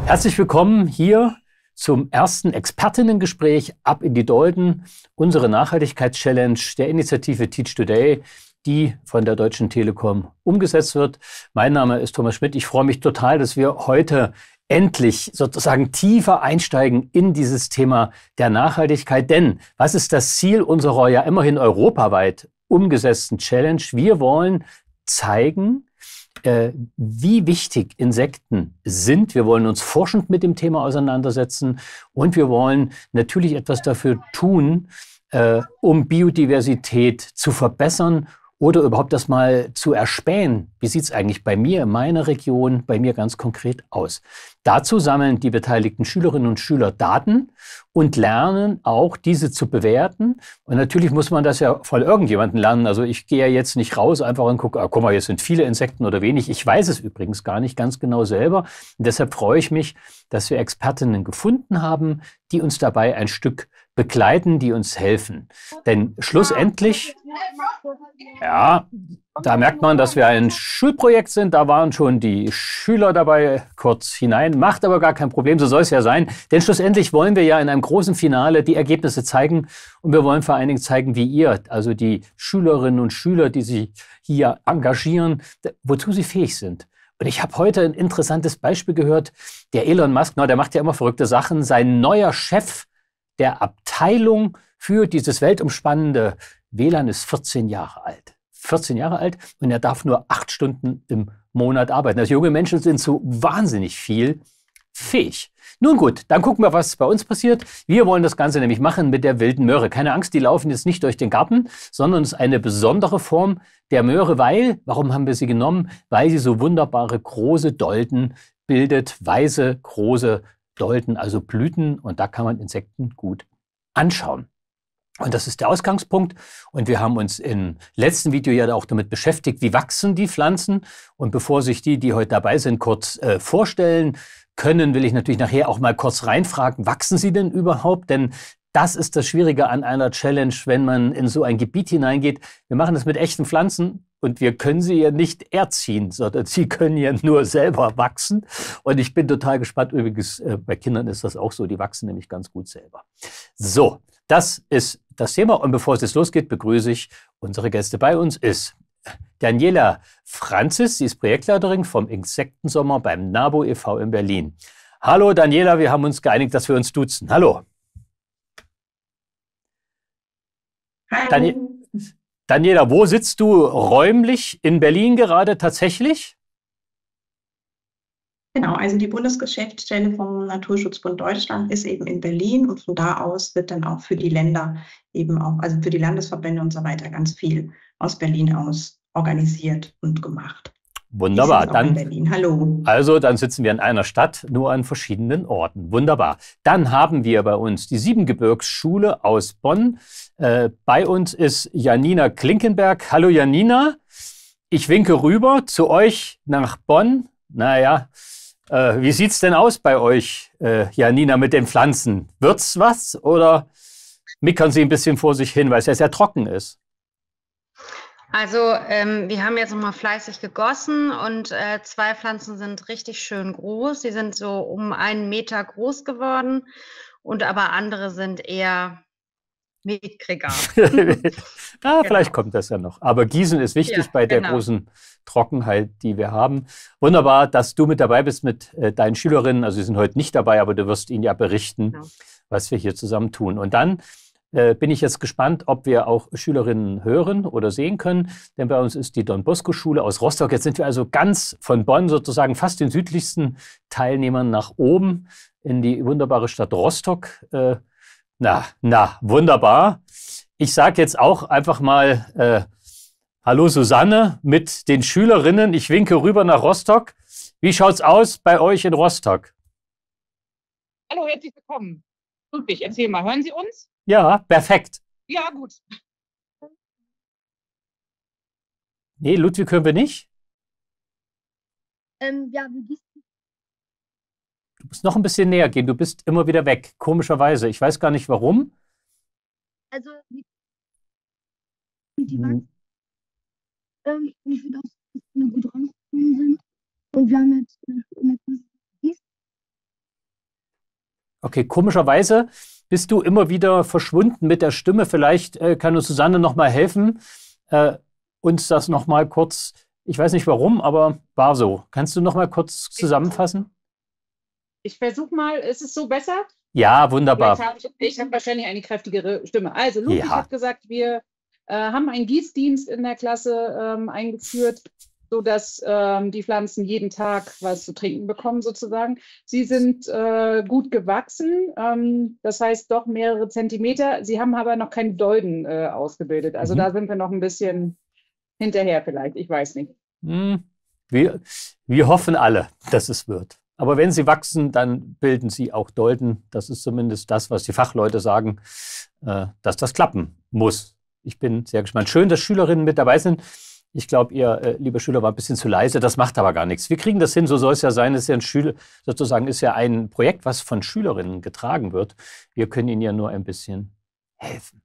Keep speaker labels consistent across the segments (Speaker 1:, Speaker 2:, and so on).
Speaker 1: Herzlich willkommen hier zum ersten Expertinnengespräch Ab in die Dolden, unsere Nachhaltigkeitschallenge der Initiative Teach Today, die von der Deutschen Telekom umgesetzt wird. Mein Name ist Thomas Schmidt. Ich freue mich total, dass wir heute endlich sozusagen tiefer einsteigen in dieses Thema der Nachhaltigkeit. Denn was ist das Ziel unserer ja immerhin europaweit umgesetzten Challenge? Wir wollen zeigen, wie wichtig Insekten sind. Wir wollen uns forschend mit dem Thema auseinandersetzen und wir wollen natürlich etwas dafür tun, um Biodiversität zu verbessern oder überhaupt das mal zu erspähen. Wie sieht es eigentlich bei mir, in meiner Region, bei mir ganz konkret aus? Dazu sammeln die beteiligten Schülerinnen und Schüler Daten und lernen auch, diese zu bewerten. Und natürlich muss man das ja von irgendjemandem lernen. Also ich gehe ja jetzt nicht raus einfach und gucke, guck mal, jetzt sind viele Insekten oder wenig. Ich weiß es übrigens gar nicht ganz genau selber. Und deshalb freue ich mich, dass wir Expertinnen gefunden haben, die uns dabei ein Stück begleiten, die uns helfen. Denn schlussendlich, ja, da merkt man, dass wir ein Schulprojekt sind. Da waren schon die Schüler dabei kurz hinein. Macht aber gar kein Problem, so soll es ja sein. Denn schlussendlich wollen wir ja in einem großen Finale die Ergebnisse zeigen. Und wir wollen vor allen Dingen zeigen, wie ihr, also die Schülerinnen und Schüler, die sich hier engagieren, wozu sie fähig sind. Und ich habe heute ein interessantes Beispiel gehört. Der Elon Musk, der macht ja immer verrückte Sachen. Sein neuer Chef der Abteilung für dieses weltumspannende WLAN ist 14 Jahre alt. 14 Jahre alt und er darf nur 8 Stunden im Monat arbeiten. Also junge Menschen sind so wahnsinnig viel fähig. Nun gut, dann gucken wir, was bei uns passiert. Wir wollen das Ganze nämlich machen mit der wilden Möhre. Keine Angst, die laufen jetzt nicht durch den Garten, sondern es ist eine besondere Form der Möhre, weil, warum haben wir sie genommen? Weil sie so wunderbare große Dolden bildet, weiße, große Dolden, also Blüten, und da kann man Insekten gut anschauen. Und das ist der Ausgangspunkt. Und wir haben uns im letzten Video ja auch damit beschäftigt, wie wachsen die Pflanzen. Und bevor sich die heute dabei sind, kurz vorstellen können, will ich natürlich nachher auch mal kurz reinfragen, wachsen sie denn überhaupt? Denn das ist das Schwierige an einer Challenge, wenn man in so ein Gebiet hineingeht. Wir machen das mit echten Pflanzen und wir können sie ja nicht erziehen, sondern sie können ja nur selber wachsen. Und ich bin total gespannt. Übrigens, bei Kindern ist das auch so, die wachsen nämlich ganz gut selber. So, das ist das Thema. Und bevor es jetzt losgeht, begrüße ich unsere Gäste. Bei uns ist Daniela Franzis, sie ist Projektleiterin vom Insektensommer beim NABU e.V. in Berlin. Hallo Daniela, wir haben uns geeinigt, dass wir uns duzen. Hallo.
Speaker 2: Hi.
Speaker 1: Daniela, wo sitzt du räumlich in Berlin gerade tatsächlich?
Speaker 2: Genau, also die Bundesgeschäftsstelle vom Naturschutzbund Deutschland ist eben in Berlin und von da aus wird dann auch für die Länder eben auch, also für die Landesverbände und so weiter, ganz viel aus Berlin aus organisiert und gemacht.
Speaker 1: Wunderbar.
Speaker 2: Dann, in Berlin. Hallo.
Speaker 1: Also dann sitzen wir in einer Stadt, nur an verschiedenen Orten. Wunderbar. Dann haben wir bei uns die Siebengebirgsschule aus Bonn. Bei uns ist Janina Klinkenberg. Hallo Janina. Ich winke rüber zu euch nach Bonn. Naja, wie sieht's denn aus bei euch, Janina, mit den Pflanzen? Wird's was oder mickern Sie ein bisschen vor sich hin, weil es ja sehr trocken ist?
Speaker 3: Also wir haben jetzt nochmal fleißig gegossen und 2 Pflanzen sind richtig schön groß. Die sind so um 1 Meter groß geworden und aber andere sind eher mickriger.
Speaker 1: Vielleicht kommt das ja noch. Aber Gießen ist wichtig bei der großen Trockenheit, die wir haben. Wunderbar, dass du mit dabei bist mit deinen Schülerinnen. Also sie sind heute nicht dabei, aber du wirst ihnen ja berichten, was wir hier zusammen tun. Und dann bin ich jetzt gespannt, ob wir auch Schülerinnen hören oder sehen können. Denn bei uns ist die Don Bosco Schule aus Rostock. Jetzt sind wir also ganz von Bonn sozusagen fast den südlichsten Teilnehmern nach oben in die wunderbare Stadt Rostock. Wunderbar. Ich sage jetzt auch einfach mal Hallo Susanne mit den Schülerinnen. Ich winke rüber nach Rostock. Wie schaut's aus bei euch in Rostock?
Speaker 4: Hallo, herzlich willkommen. Ludwig, erzähl mal, hören Sie uns?
Speaker 1: Ja, perfekt.
Speaker 4: Ja, gut.
Speaker 1: Nee, Ludwig hören wir nicht.
Speaker 5: Ja, wie gießt du?
Speaker 1: Du musst noch ein bisschen näher gehen. Du bist immer wieder weg, komischerweise. Ich weiß gar nicht warum.
Speaker 5: Also, die wachsen. Ich finde auch, dass wir gut rausgekommen sind. Und wir haben jetzt in der Klasse gegießt.
Speaker 1: Okay, komischerweise bist du immer wieder verschwunden mit der Stimme. Vielleicht kann uns Susanne noch mal helfen, uns das noch mal kurz, ich weiß nicht warum, aber war so. Kannst du noch mal kurz zusammenfassen?
Speaker 4: Ich versuche mal, ist es so besser?
Speaker 1: Ja, wunderbar.
Speaker 4: Ich habe wahrscheinlich eine kräftigere Stimme. Also Ludwig
Speaker 1: Ja.
Speaker 4: hat gesagt, wir haben einen Gießdienst in der Klasse eingeführt, sodass die Pflanzen jeden Tag was zu trinken bekommen sozusagen. Sie sind gut gewachsen, das heißt doch mehrere Zentimeter. Sie haben aber noch keine Dolden ausgebildet. Also da sind wir noch ein bisschen hinterher vielleicht, ich weiß nicht.
Speaker 1: Wir hoffen alle, dass es wird. Aber wenn sie wachsen, dann bilden sie auch Dolden. Das ist zumindest das, was die Fachleute sagen, dass das klappen muss. Ich bin sehr gespannt. Schön, dass Schülerinnen mit dabei sind. Ich glaube, ihr, liebe Schüler, war ein bisschen zu leise. Das macht aber gar nichts. Wir kriegen das hin, so soll es ja sein. Es ist ja sozusagen ist ja ein Projekt, was von Schülerinnen getragen wird. Wir können ihnen ja nur ein bisschen helfen.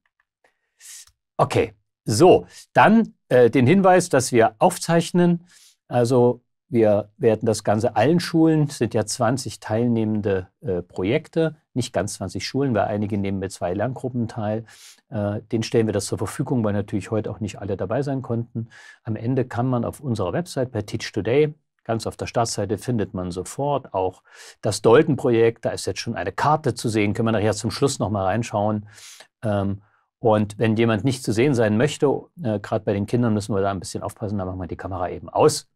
Speaker 1: Okay, so, dann den Hinweis, dass wir aufzeichnen. Also wir werden das Ganze allen Schulen, es sind ja 20 teilnehmende Projekte, nicht ganz 20 Schulen, weil einige nehmen mit 2 Lerngruppen teil. Denen stellen wir das zur Verfügung, weil natürlich heute auch nicht alle dabei sein konnten. Am Ende kann man auf unserer Website bei Teach Today, ganz auf der Startseite findet man sofort auch das Dolden-Projekt. Da ist jetzt schon eine Karte zu sehen, können wir nachher zum Schluss noch mal reinschauen. Und wenn jemand nicht zu sehen sein möchte, gerade bei den Kindern müssen wir da ein bisschen aufpassen, dann machen wir die Kamera eben aus.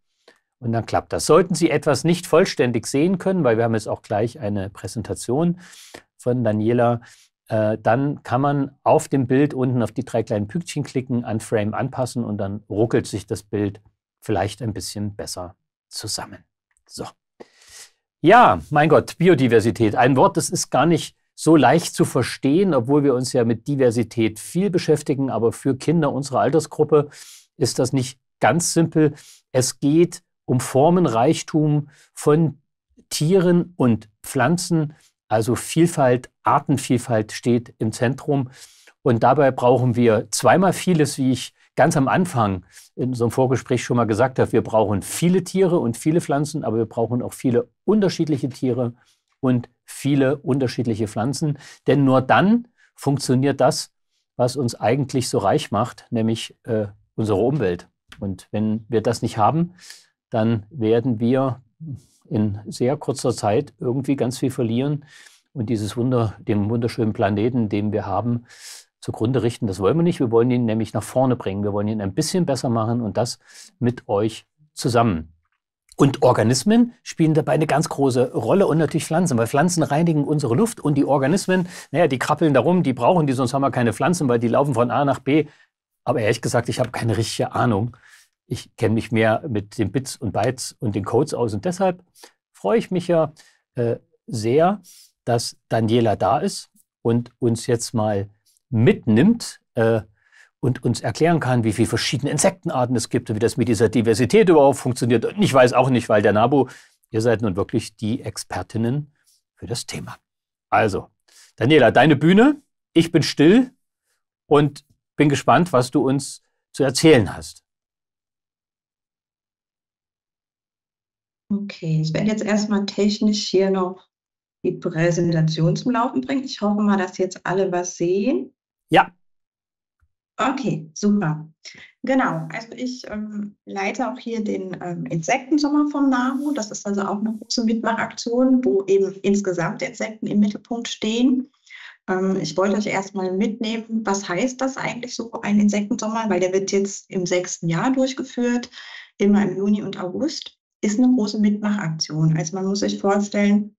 Speaker 1: Und dann klappt das. Sollten Sie etwas nicht vollständig sehen können, weil wir haben jetzt auch gleich eine Präsentation von Daniela, dann kann man auf dem Bild unten auf die 3 kleinen Pünktchen klicken, an Frame anpassen und dann ruckelt sich das Bild vielleicht ein bisschen besser zusammen. So. Ja, mein Gott, Biodiversität. Ein Wort, das ist gar nicht so leicht zu verstehen, obwohl wir uns ja mit Diversität viel beschäftigen. Aber für Kinder unserer Altersgruppe ist das nicht ganz simpel. Es geht um Formenreichtum von Tieren und Pflanzen, also Vielfalt, Artenvielfalt steht im Zentrum. Und dabei brauchen wir zweimal vieles, wie ich ganz am Anfang in so einem Vorgespräch schon mal gesagt habe. Wir brauchen viele Tiere und viele Pflanzen, aber wir brauchen auch viele unterschiedliche Tiere und viele unterschiedliche Pflanzen. Denn nur dann funktioniert das, was uns eigentlich so reich macht, nämlich unsere Umwelt. Und wenn wir das nicht haben, dann werden wir in sehr kurzer Zeit irgendwie ganz viel verlieren und dem wunderschönen Planeten, den wir haben, zugrunde richten. Das wollen wir nicht. Wir wollen ihn nämlich nach vorne bringen. Wir wollen ihn ein bisschen besser machen und das mit euch zusammen. Und Organismen spielen dabei eine ganz große Rolle und natürlich Pflanzen, weil Pflanzen reinigen unsere Luft und die Organismen, naja, die krabbeln da rum, die brauchen die, sonst haben wir keine Pflanzen, weil die laufen von A nach B. Aber ehrlich gesagt, ich habe keine richtige Ahnung. Ich kenne mich mehr mit den Bits und Bytes und den Codes aus und deshalb freue ich mich ja sehr, dass Daniela da ist und uns jetzt mal mitnimmt und uns erklären kann, wie viele verschiedene Insektenarten es gibt und wie das mit dieser Diversität überhaupt funktioniert. Und ich weiß auch nicht, weil der NABU, ihr seid nun wirklich die Expertinnen für das Thema. Also, Daniela, deine Bühne, ich bin still und bin gespannt, was du uns zu erzählen hast.
Speaker 2: Okay, ich werde jetzt erstmal technisch hier noch die Präsentation zum Laufen bringen. Ich hoffe mal, dass jetzt alle was sehen.
Speaker 1: Ja.
Speaker 2: Okay, super. Genau, also ich leite auch hier den Insektensommer vom NABU. Das ist also auch eine große Mitmachaktion, wo eben insgesamt Insekten im Mittelpunkt stehen. Ich wollte euch erstmal mitnehmen, was heißt das eigentlich so, ein Insektensommer, weil der wird jetzt im 6. Jahr durchgeführt, immer im Juni und August. Ist eine große Mitmachaktion. Also man muss sich vorstellen,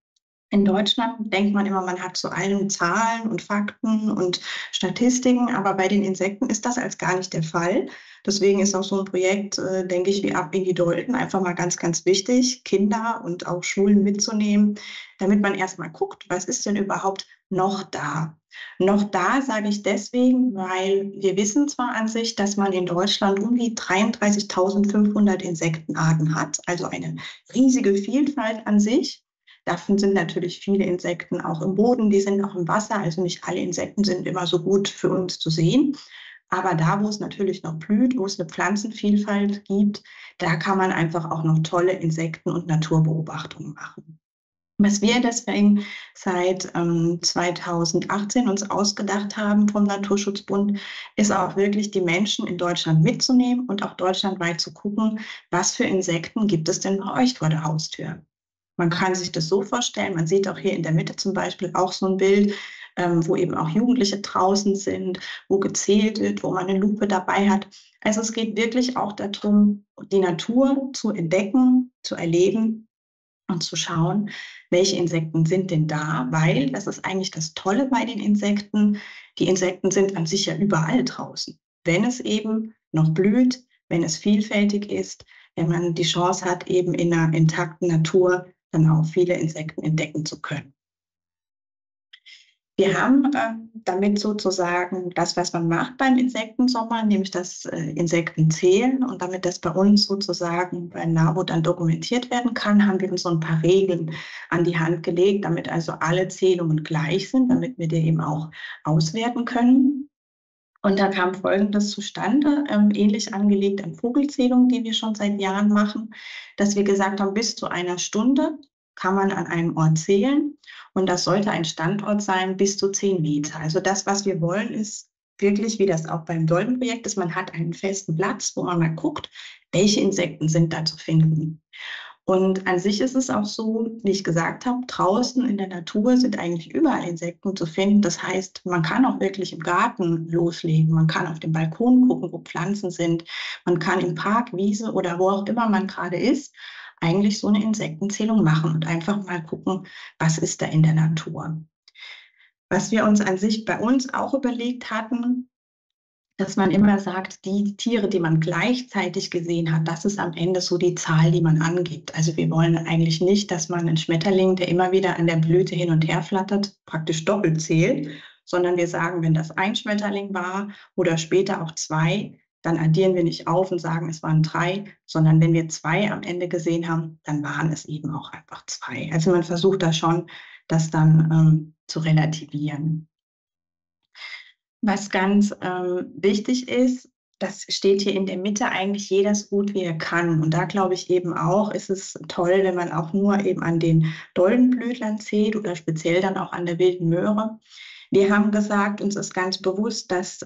Speaker 2: in Deutschland denkt man immer, man hat zu allem Zahlen und Fakten und Statistiken, aber bei den Insekten ist das als gar nicht der Fall. Deswegen ist auch so ein Projekt, denke ich, wie Ab in die Dolden einfach mal ganz, ganz wichtig, Kinder und auch Schulen mitzunehmen, damit man erstmal guckt, was ist denn überhaupt noch da? Noch da sage ich deswegen, weil wir wissen zwar an sich, dass man in Deutschland um die 33.500 Insektenarten hat, also eine riesige Vielfalt an sich. Davon sind natürlich viele Insekten auch im Boden, die sind auch im Wasser, also nicht alle Insekten sind immer so gut für uns zu sehen. Aber da, wo es natürlich noch blüht, wo es eine Pflanzenvielfalt gibt, da kann man einfach auch noch tolle Insekten- und Naturbeobachtungen machen. Was wir deswegen seit 2018 uns ausgedacht haben vom Naturschutzbund, ist auch wirklich die Menschen in Deutschland mitzunehmen und auch deutschlandweit zu gucken, was für Insekten gibt es denn bei euch vor der Haustür. Man kann sich das so vorstellen, man sieht auch hier in der Mitte zum Beispiel auch so ein Bild, wo eben auch Jugendliche draußen sind, wo gezählt wird, wo man eine Lupe dabei hat. Also es geht wirklich auch darum, die Natur zu entdecken, zu erleben und zu schauen, welche Insekten sind denn da, weil das ist eigentlich das Tolle bei den Insekten. Die Insekten sind an sich ja überall draußen. Wenn es eben noch blüht, wenn es vielfältig ist, wenn man die Chance hat, eben in einer intakten Natur dann auch viele Insekten entdecken zu können. Wir haben damit sozusagen das, was man macht beim Insektensommer, nämlich das Insektenzählen. Und damit das bei uns sozusagen bei NABU dann dokumentiert werden kann, haben wir uns so ein paar Regeln an die Hand gelegt, damit also alle Zählungen gleich sind, damit wir die eben auch auswerten können. Und da kam Folgendes zustande, ähnlich angelegt an Vogelzählungen, die wir schon seit Jahren machen, dass wir gesagt haben, bis zu einer Stunde kann man an einem Ort zählen. Und das sollte ein Standort sein bis zu 10 Meter. Also das, was wir wollen, ist wirklich, wie das auch beim Doldenprojekt ist, man hat einen festen Platz, wo man mal guckt, welche Insekten sind da zu finden. Und an sich ist es auch so, wie ich gesagt habe, draußen in der Natur sind eigentlich überall Insekten zu finden. Das heißt, man kann auch wirklich im Garten loslegen. Man kann auf dem Balkon gucken, wo Pflanzen sind. Man kann im Park, Wiese oder wo auch immer man gerade ist, eigentlich so eine Insektenzählung machen und einfach mal gucken, was ist da in der Natur. Was wir uns an sich bei uns auch überlegt hatten, dass man immer sagt, die Tiere, die man gleichzeitig gesehen hat, das ist am Ende so die Zahl, die man angibt. Also wir wollen eigentlich nicht, dass man einen Schmetterling, der immer wieder an der Blüte hin und her flattert, praktisch doppelt zählt, sondern wir sagen, wenn das ein Schmetterling war oder später auch 2, dann addieren wir nicht auf und sagen, es waren 3, sondern wenn wir 2 am Ende gesehen haben, dann waren es eben auch einfach 2. Also man versucht da schon, das dann zu relativieren. Was ganz wichtig ist, das steht hier in der Mitte, eigentlich jeder so gut wie er kann. Und da glaube ich eben auch, ist es toll, wenn man auch nur eben an den Doldenblütlern zählt oder speziell dann auch an der wilden Möhre. Wir haben gesagt, uns ist ganz bewusst, dass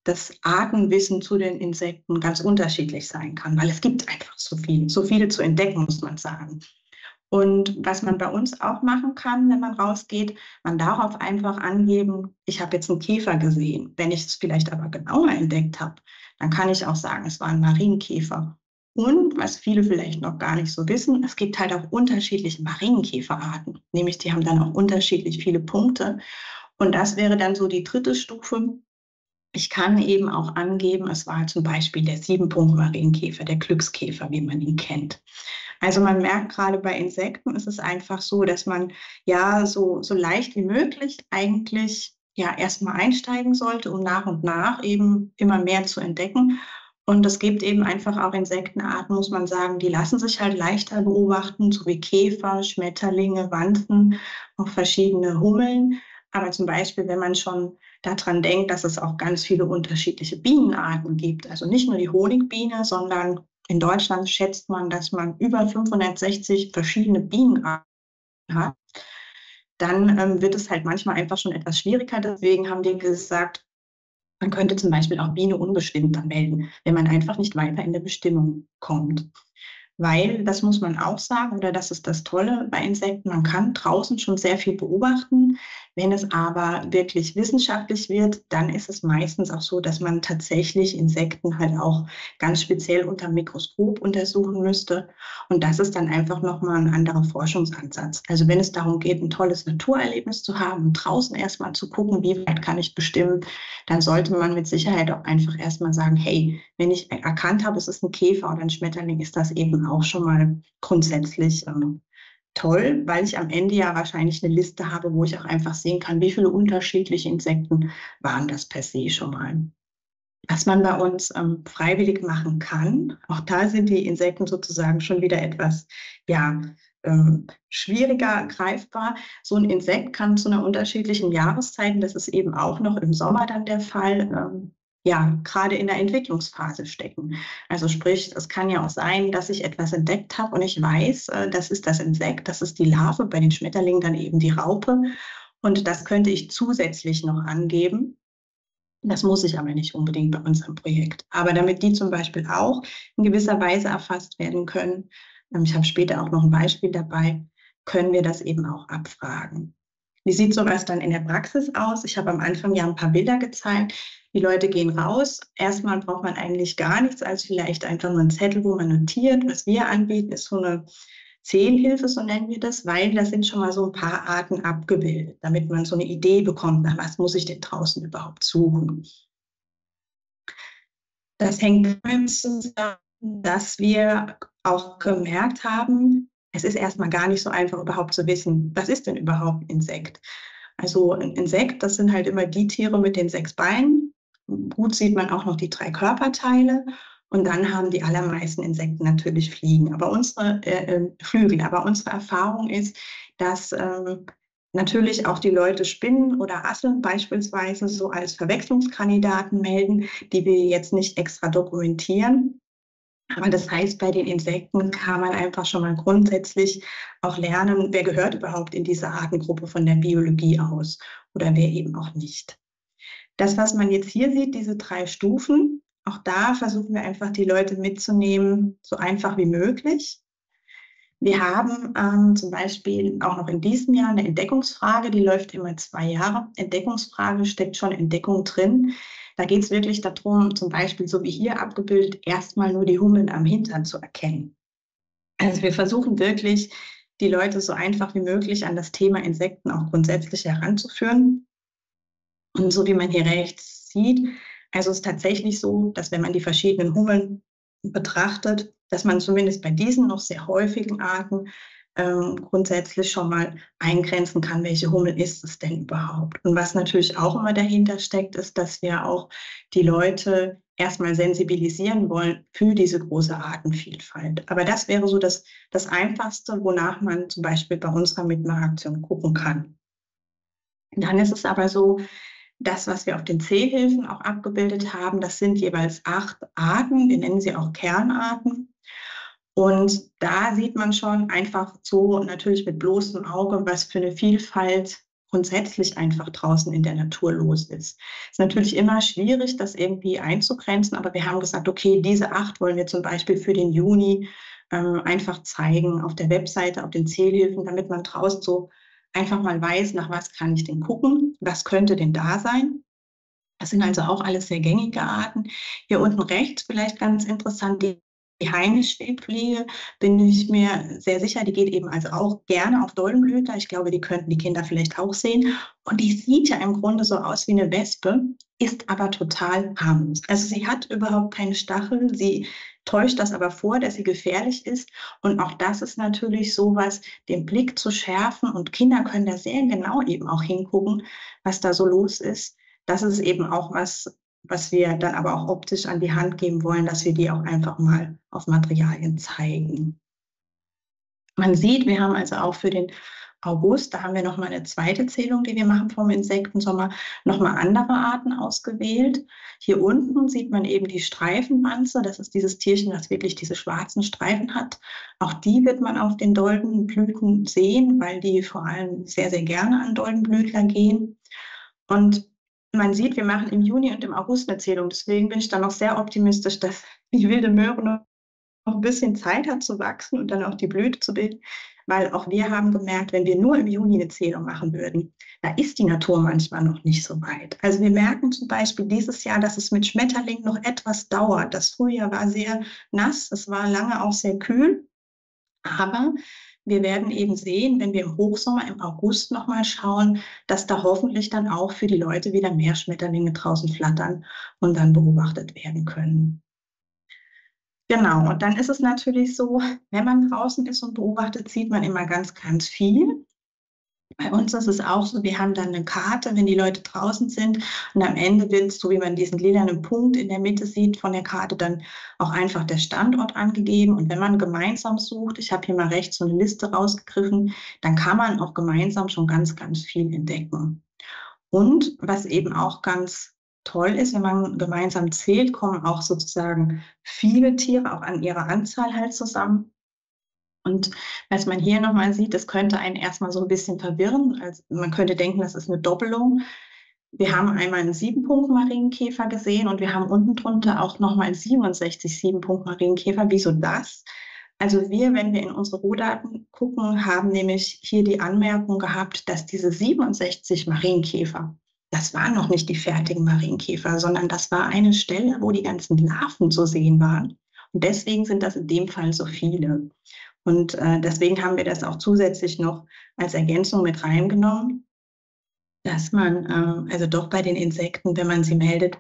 Speaker 2: das Artenwissen zu den Insekten ganz unterschiedlich sein kann, weil es gibt einfach so viele zu entdecken, muss man sagen. Und was man bei uns auch machen kann, wenn man rausgeht, man darf auch einfach angeben, ich habe jetzt einen Käfer gesehen. Wenn ich es vielleicht aber genauer entdeckt habe, dann kann ich auch sagen, es war ein Marienkäfer. Und was viele vielleicht noch gar nicht so wissen, es gibt halt auch unterschiedliche Marienkäferarten. Nämlich die haben dann auch unterschiedlich viele Punkte. Und das wäre dann so die 3. Stufe. Ich kann eben auch angeben, es war zum Beispiel der 7-Punkt-Marienkäfer, der Glückskäfer, wie man ihn kennt. Also man merkt gerade bei Insekten ist es einfach so, dass man ja so leicht wie möglich eigentlich ja erstmal einsteigen sollte, um nach und nach eben immer mehr zu entdecken. Und es gibt eben einfach auch Insektenarten, muss man sagen, die lassen sich halt leichter beobachten, so wie Käfer, Schmetterlinge, Wanzen, auch verschiedene Hummeln. Aber zum Beispiel, wenn man schon daran denkt, dass es auch ganz viele unterschiedliche Bienenarten gibt, also nicht nur die Honigbiene, sondern in Deutschland schätzt man, dass man über 560 verschiedene Bienenarten hat. Dann wird es halt manchmal einfach schon etwas schwieriger. Deswegen haben die gesagt, man könnte zum Beispiel auch Biene unbestimmt anmelden, wenn man einfach nicht weiter in der Bestimmung kommt. Weil, das muss man auch sagen, oder das ist das Tolle bei Insekten, man kann draußen schon sehr viel beobachten. Wenn es aber wirklich wissenschaftlich wird, dann ist es meistens auch so, dass man tatsächlich Insekten halt auch ganz speziell unter dem Mikroskop untersuchen müsste. Und das ist dann einfach nochmal ein anderer Forschungsansatz. Also wenn es darum geht, ein tolles Naturerlebnis zu haben, draußen erstmal zu gucken, wie weit kann ich bestimmen, dann sollte man mit Sicherheit auch einfach erstmal sagen, hey, wenn ich erkannt habe, es ist ein Käfer oder ein Schmetterling, ist das eben auch schon mal grundsätzlich toll, weil ich am Ende ja wahrscheinlich eine Liste habe, wo ich auch einfach sehen kann, wie viele unterschiedliche Insekten waren das per se schon mal. Was man bei uns freiwillig machen kann, auch da sind die Insekten sozusagen schon wieder etwas, ja, schwieriger greifbar. So ein Insekt kann zu einer unterschiedlichen Jahreszeit, das ist eben auch noch im Sommer dann der Fall, ja gerade in der Entwicklungsphase stecken. Also sprich, es kann ja auch sein, dass ich etwas entdeckt habe und ich weiß, das ist das Insekt, das ist die Larve, bei den Schmetterlingen dann eben die Raupe. Und das könnte ich zusätzlich noch angeben. Das muss ich aber nicht unbedingt bei unserem Projekt. Aber damit die zum Beispiel auch in gewisser Weise erfasst werden können, ich habe später auch noch ein Beispiel dabei, können wir das eben auch abfragen. Wie sieht sowas dann in der Praxis aus? Ich habe am Anfang ja ein paar Bilder gezeigt. Die Leute gehen raus. Erstmal braucht man eigentlich gar nichts, als vielleicht einfach nur einen Zettel, wo man notiert. Was wir anbieten, ist so eine Zählhilfe, so nennen wir das, weil da sind schon mal so ein paar Arten abgebildet, damit man so eine Idee bekommt, nach was muss ich denn draußen überhaupt suchen. Das hängt damit zusammen, dass wir auch gemerkt haben, es ist erstmal gar nicht so einfach überhaupt zu wissen, was ist denn überhaupt ein Insekt? Also ein Insekt, das sind halt immer die Tiere mit den 6 Beinen. Gut sieht man auch noch die 3 Körperteile. Und dann haben die allermeisten Insekten natürlich Fliegen, aber unsere Flügel. Aber unsere Erfahrung ist, dass natürlich auch die Leute Spinnen oder Asseln beispielsweise so als Verwechslungskandidaten melden, die wir jetzt nicht extra dokumentieren. Aber das heißt, bei den Insekten kann man einfach schon mal grundsätzlich auch lernen, wer gehört überhaupt in diese Artengruppe von der Biologie aus oder wer eben auch nicht. Das, was man jetzt hier sieht, diese 3 Stufen, auch da versuchen wir einfach, die Leute mitzunehmen, so einfach wie möglich. Wir haben zum Beispiel auch noch in diesem Jahr eine Entdeckungsfrage, die läuft immer 2 Jahre. Entdeckungsfrage steckt schon Entdeckung drin. Da geht es wirklich darum, zum Beispiel so wie hier abgebildet, erstmal nur die Hummeln am Hintern zu erkennen. Also wir versuchen wirklich, die Leute so einfach wie möglich an das Thema Insekten auch grundsätzlich heranzuführen. Und so wie man hier rechts sieht, also es ist tatsächlich so, dass wenn man die verschiedenen Hummeln betrachtet, dass man zumindest bei diesen noch sehr häufigen Arten grundsätzlich schon mal eingrenzen kann, welche Hummel ist es denn überhaupt. Und was natürlich auch immer dahinter steckt, ist, dass wir auch die Leute erstmal sensibilisieren wollen für diese große Artenvielfalt. Aber das wäre so das Einfachste, wonach man zum Beispiel bei unserer Mitmachaktion gucken kann. Dann ist es aber so, das, was wir auf den Zählhilfen auch abgebildet haben, das sind jeweils 8 Arten. Wir nennen sie auch Kernarten. Und da sieht man schon einfach so natürlich mit bloßem Auge, was für eine Vielfalt grundsätzlich einfach draußen in der Natur los ist. Es ist natürlich immer schwierig, das irgendwie einzugrenzen, aber wir haben gesagt, okay, diese 8 wollen wir zum Beispiel für den Juni einfach zeigen auf der Webseite, auf den Zählhilfen, damit man draußen so einfach mal weiß, nach was kann ich denn gucken, was könnte denn da sein. Das sind also auch alles sehr gängige Arten. Hier unten rechts vielleicht ganz interessant, die Hainischwebfliege, bin ich mir sehr sicher, die geht eben also auch gerne auf Doldenblüter. Ich glaube, die könnten die Kinder vielleicht auch sehen. Und die sieht ja im Grunde so aus wie eine Wespe, ist aber total harmlos. Also sie hat überhaupt keine Stachel, sie täuscht das aber vor, dass sie gefährlich ist. Und auch das ist natürlich sowas, den Blick zu schärfen. Und Kinder können da sehr genau eben auch hingucken, was da so los ist. Das ist eben auch was wir dann aber auch optisch an die Hand geben wollen, dass wir die auch einfach mal auf Materialien zeigen. Man sieht, wir haben also auch für den August, da haben wir nochmal eine zweite Zählung, die wir machen vom Insektensommer, nochmal andere Arten ausgewählt. Hier unten sieht man eben die Streifenwanze, das ist dieses Tierchen, das wirklich diese schwarzen Streifen hat. Auch die wird man auf den Doldenblüten sehen, weil die vor allem sehr, sehr gerne an Doldenblütler gehen. Und man sieht, wir machen im Juni und im August eine Zählung. Deswegen bin ich da noch sehr optimistisch, dass die wilde Möhre noch ein bisschen Zeit hat zu wachsen und dann auch die Blüte zu bilden. Weil auch wir haben gemerkt, wenn wir nur im Juni eine Zählung machen würden, da ist die Natur manchmal noch nicht so weit. Also wir merken zum Beispiel dieses Jahr, dass es mit Schmetterlingen noch etwas dauert. Das Frühjahr war sehr nass, es war lange auch sehr kühl. Aber wir werden eben sehen, wenn wir im Hochsommer, im August nochmal schauen, dass da hoffentlich dann auch für die Leute wieder mehr Schmetterlinge draußen flattern und dann beobachtet werden können. Genau, und dann ist es natürlich so, wenn man draußen ist und beobachtet, sieht man immer ganz, ganz viel. Bei uns ist es auch so, wir haben dann eine Karte, wenn die Leute draußen sind und am Ende wird, so wie man diesen lilanen Punkt in der Mitte sieht von der Karte, dann auch einfach der Standort angegeben. Und wenn man gemeinsam sucht, ich habe hier mal rechts so eine Liste rausgegriffen, dann kann man auch gemeinsam schon ganz, ganz viel entdecken. Und was eben auch ganz toll ist, wenn man gemeinsam zählt, kommen auch sozusagen viele Tiere auch an ihrer Anzahl halt zusammen. Und was man hier nochmal sieht, das könnte einen erstmal so ein bisschen verwirren. Also man könnte denken, das ist eine Doppelung. Wir haben einmal einen 7-Punkt-Marienkäfer gesehen und wir haben unten drunter auch nochmal 67 7-Punkt-Marienkäfer. Wieso das? Also wir, wenn wir in unsere Rohdaten gucken, haben nämlich hier die Anmerkung gehabt, dass diese 67 Marienkäfer, das waren noch nicht die fertigen Marienkäfer, sondern das war eine Stelle, wo die ganzen Larven zu sehen waren. Und deswegen sind das in dem Fall so viele. Und deswegen haben wir das auch zusätzlich noch als Ergänzung mit reingenommen, dass man also doch bei den Insekten, wenn man sie meldet,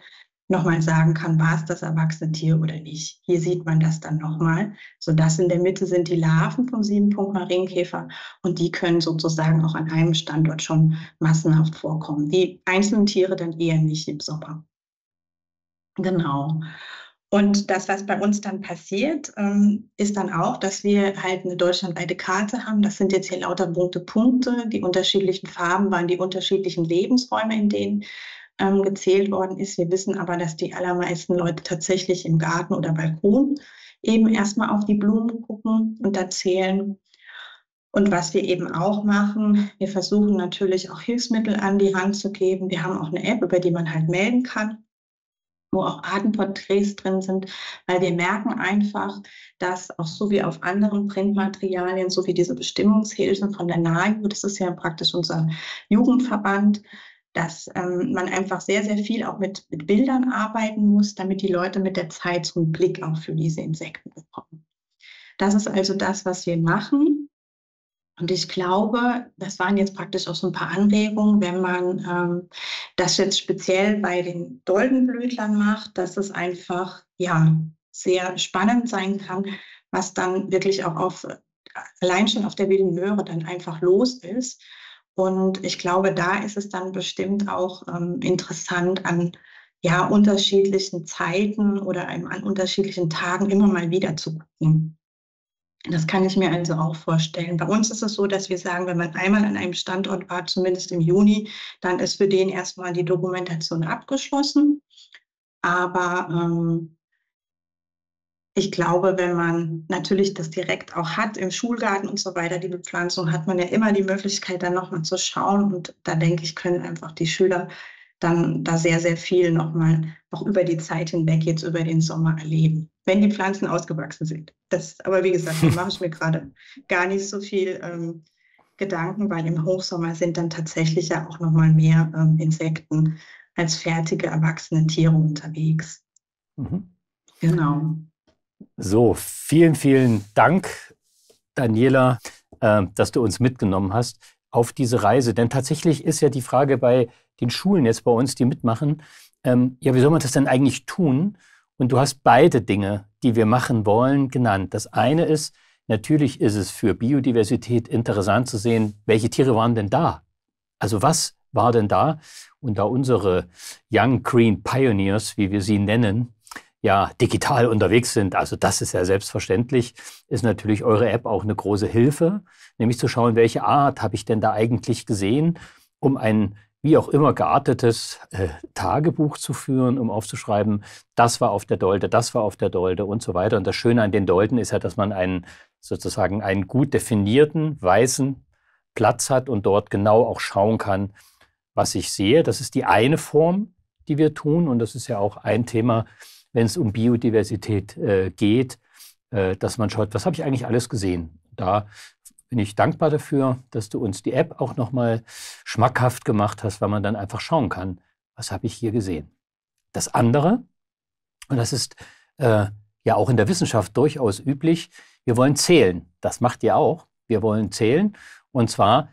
Speaker 2: nochmal sagen kann, war es das erwachsene Tier oder nicht. Hier sieht man das dann nochmal. So, das in der Mitte sind die Larven vom 7-Punkt-Marienkäfer und die können sozusagen auch an einem Standort schon massenhaft vorkommen. Die einzelnen Tiere dann eher nicht im Sommer. Genau. Und das, was bei uns dann passiert, ist dann auch, dass wir halt eine deutschlandweite Karte haben. Das sind jetzt hier lauter bunte Punkte. Die unterschiedlichen Farben waren die unterschiedlichen Lebensräume, in denen gezählt worden ist. Wir wissen aber, dass die allermeisten Leute tatsächlich im Garten oder Balkon eben erstmal auf die Blumen gucken und da zählen. Und was wir eben auch machen, wir versuchen natürlich auch Hilfsmittel an die Hand zu geben. Wir haben auch eine App, über die man halt melden kann, wo auch Artenporträts drin sind, weil wir merken einfach, dass auch so wie auf anderen Printmaterialien, so wie diese Bestimmungshilfen von der NAJU, das ist ja praktisch unser Jugendverband, dass man einfach sehr, sehr viel auch mit Bildern arbeiten muss, damit die Leute mit der Zeit so einen Blick auch für diese Insekten bekommen. Das ist also das, was wir machen. Und ich glaube, das waren jetzt praktisch auch so ein paar Anregungen, wenn man das jetzt speziell bei den Doldenblütlern macht, dass es einfach ja sehr spannend sein kann, was dann wirklich auch allein schon auf der Wilden Möhre dann einfach los ist. Und ich glaube, da ist es dann bestimmt auch interessant, an ja, unterschiedlichen Zeiten oder an unterschiedlichen Tagen immer mal wieder zu gucken. Das kann ich mir also auch vorstellen. Bei uns ist es so, dass wir sagen, wenn man einmal an einem Standort war, zumindest im Juni, dann ist für den erstmal die Dokumentation abgeschlossen. Aber ich glaube, wenn man natürlich das direkt auch hat im Schulgarten und so weiter, die Bepflanzung, hat man ja immer die Möglichkeit, dann nochmal zu schauen. Und da denke ich, können einfach die Schüler dann da sehr, sehr viel nochmal auch über die Zeit hinweg, jetzt über den Sommer erleben, wenn die Pflanzen ausgewachsen sind. Aber wie gesagt, da mache ich mir gerade gar nicht so viel Gedanken, weil im Hochsommer sind dann tatsächlich ja auch nochmal mehr Insekten als fertige erwachsene Tiere unterwegs.
Speaker 1: Mhm.
Speaker 2: Genau.
Speaker 1: So, vielen, vielen Dank, Daniela, dass du uns mitgenommen hast auf diese Reise. Denn tatsächlich ist ja die Frage bei den Schulen jetzt bei uns, die mitmachen, ja, wie soll man das denn eigentlich tun? Und du hast beide Dinge, die wir machen wollen, genannt. Das eine ist, natürlich ist es für Biodiversität interessant zu sehen, welche Tiere waren denn da? Also was war denn da? Und da unsere Young Green Pioneers, wie wir sie nennen, ja, digital unterwegs sind, also das ist ja selbstverständlich, ist natürlich eure App auch eine große Hilfe, nämlich zu schauen, welche Art habe ich denn da eigentlich gesehen, um ein wie auch immer geartetes Tagebuch zu führen, um aufzuschreiben, das war auf der Dolde, das war auf der Dolde und so weiter. Und das Schöne an den Dolden ist ja, dass man sozusagen einen gut definierten, weißen Platz hat und dort genau auch schauen kann, was ich sehe. Das ist die eine Form, die wir tun und das ist ja auch ein Thema, wenn es um Biodiversität geht, dass man schaut, was habe ich eigentlich alles gesehen. Da bin ich dankbar dafür, dass du uns die App auch nochmal schmackhaft gemacht hast, weil man dann einfach schauen kann, was habe ich hier gesehen. Das andere, und das ist ja auch in der Wissenschaft durchaus üblich, wir wollen zählen. Das macht ihr auch. Wir wollen zählen und zwar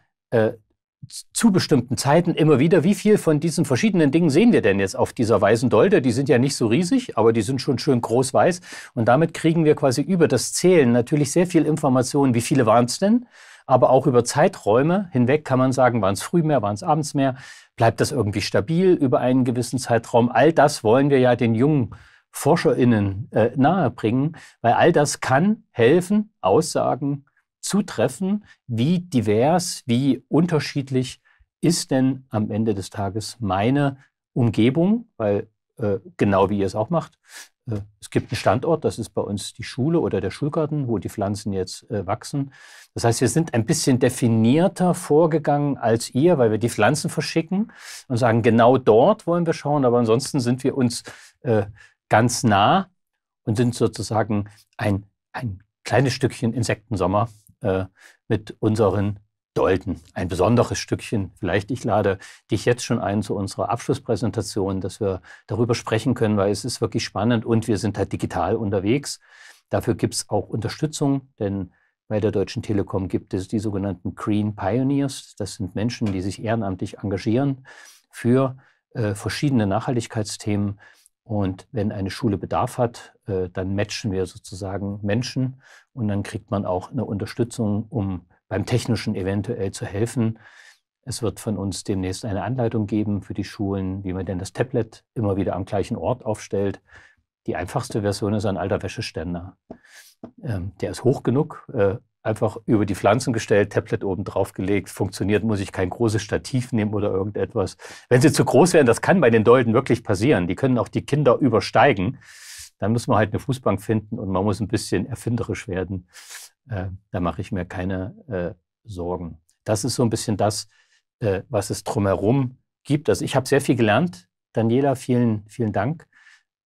Speaker 1: zu bestimmten Zeiten immer wieder, wie viel von diesen verschiedenen Dingen sehen wir denn jetzt auf dieser weißen Dolde? Die sind ja nicht so riesig, aber die sind schon schön groß-weiß. Und damit kriegen wir quasi über das Zählen natürlich sehr viel Informationen. Wie viele waren es denn? Aber auch über Zeiträume hinweg kann man sagen, waren es früh mehr, waren es abends mehr? Bleibt das irgendwie stabil über einen gewissen Zeitraum? All das wollen wir ja den jungen ForscherInnen nahebringen, weil all das kann helfen, Aussagen zutreffen, wie divers, wie unterschiedlich ist denn am Ende des Tages meine Umgebung, weil genau wie ihr es auch macht, es gibt einen Standort, das ist bei uns die Schule oder der Schulgarten, wo die Pflanzen jetzt wachsen. Das heißt, wir sind ein bisschen definierter vorgegangen als ihr, weil wir die Pflanzen verschicken und sagen, genau dort wollen wir schauen, aber ansonsten sind wir uns ganz nah und sind sozusagen ein kleines Stückchen Insektensommer mit unseren Dolden. Ein besonderes Stückchen. Vielleicht ich lade dich jetzt schon ein zu unserer Abschlusspräsentation, dass wir darüber sprechen können, weil es ist wirklich spannend und wir sind halt digital unterwegs. Dafür gibt es auch Unterstützung, denn bei der Deutschen Telekom gibt es die sogenannten Green Pioneers. Das sind Menschen, die sich ehrenamtlich engagieren für verschiedene Nachhaltigkeitsthemen. Und wenn eine Schule Bedarf hat, dann matchen wir sozusagen Menschen und dann kriegt man auch eine Unterstützung, um beim Technischen eventuell zu helfen. Es wird von uns demnächst eine Anleitung geben für die Schulen, wie man denn das Tablet immer wieder am gleichen Ort aufstellt. Die einfachste Version ist ein alter Wäscheständer. Der ist hoch genug, einfach über die Pflanzen gestellt, Tablet oben drauf gelegt, funktioniert, muss ich kein großes Stativ nehmen oder irgendetwas. Wenn sie zu groß werden, das kann bei den Dolden wirklich passieren, die können auch die Kinder übersteigen, dann muss man halt eine Fußbank finden und man muss ein bisschen erfinderisch werden. Da mache ich mir keine Sorgen. Das ist so ein bisschen das, was es drumherum gibt. Also ich habe sehr viel gelernt. Daniela, vielen, vielen Dank.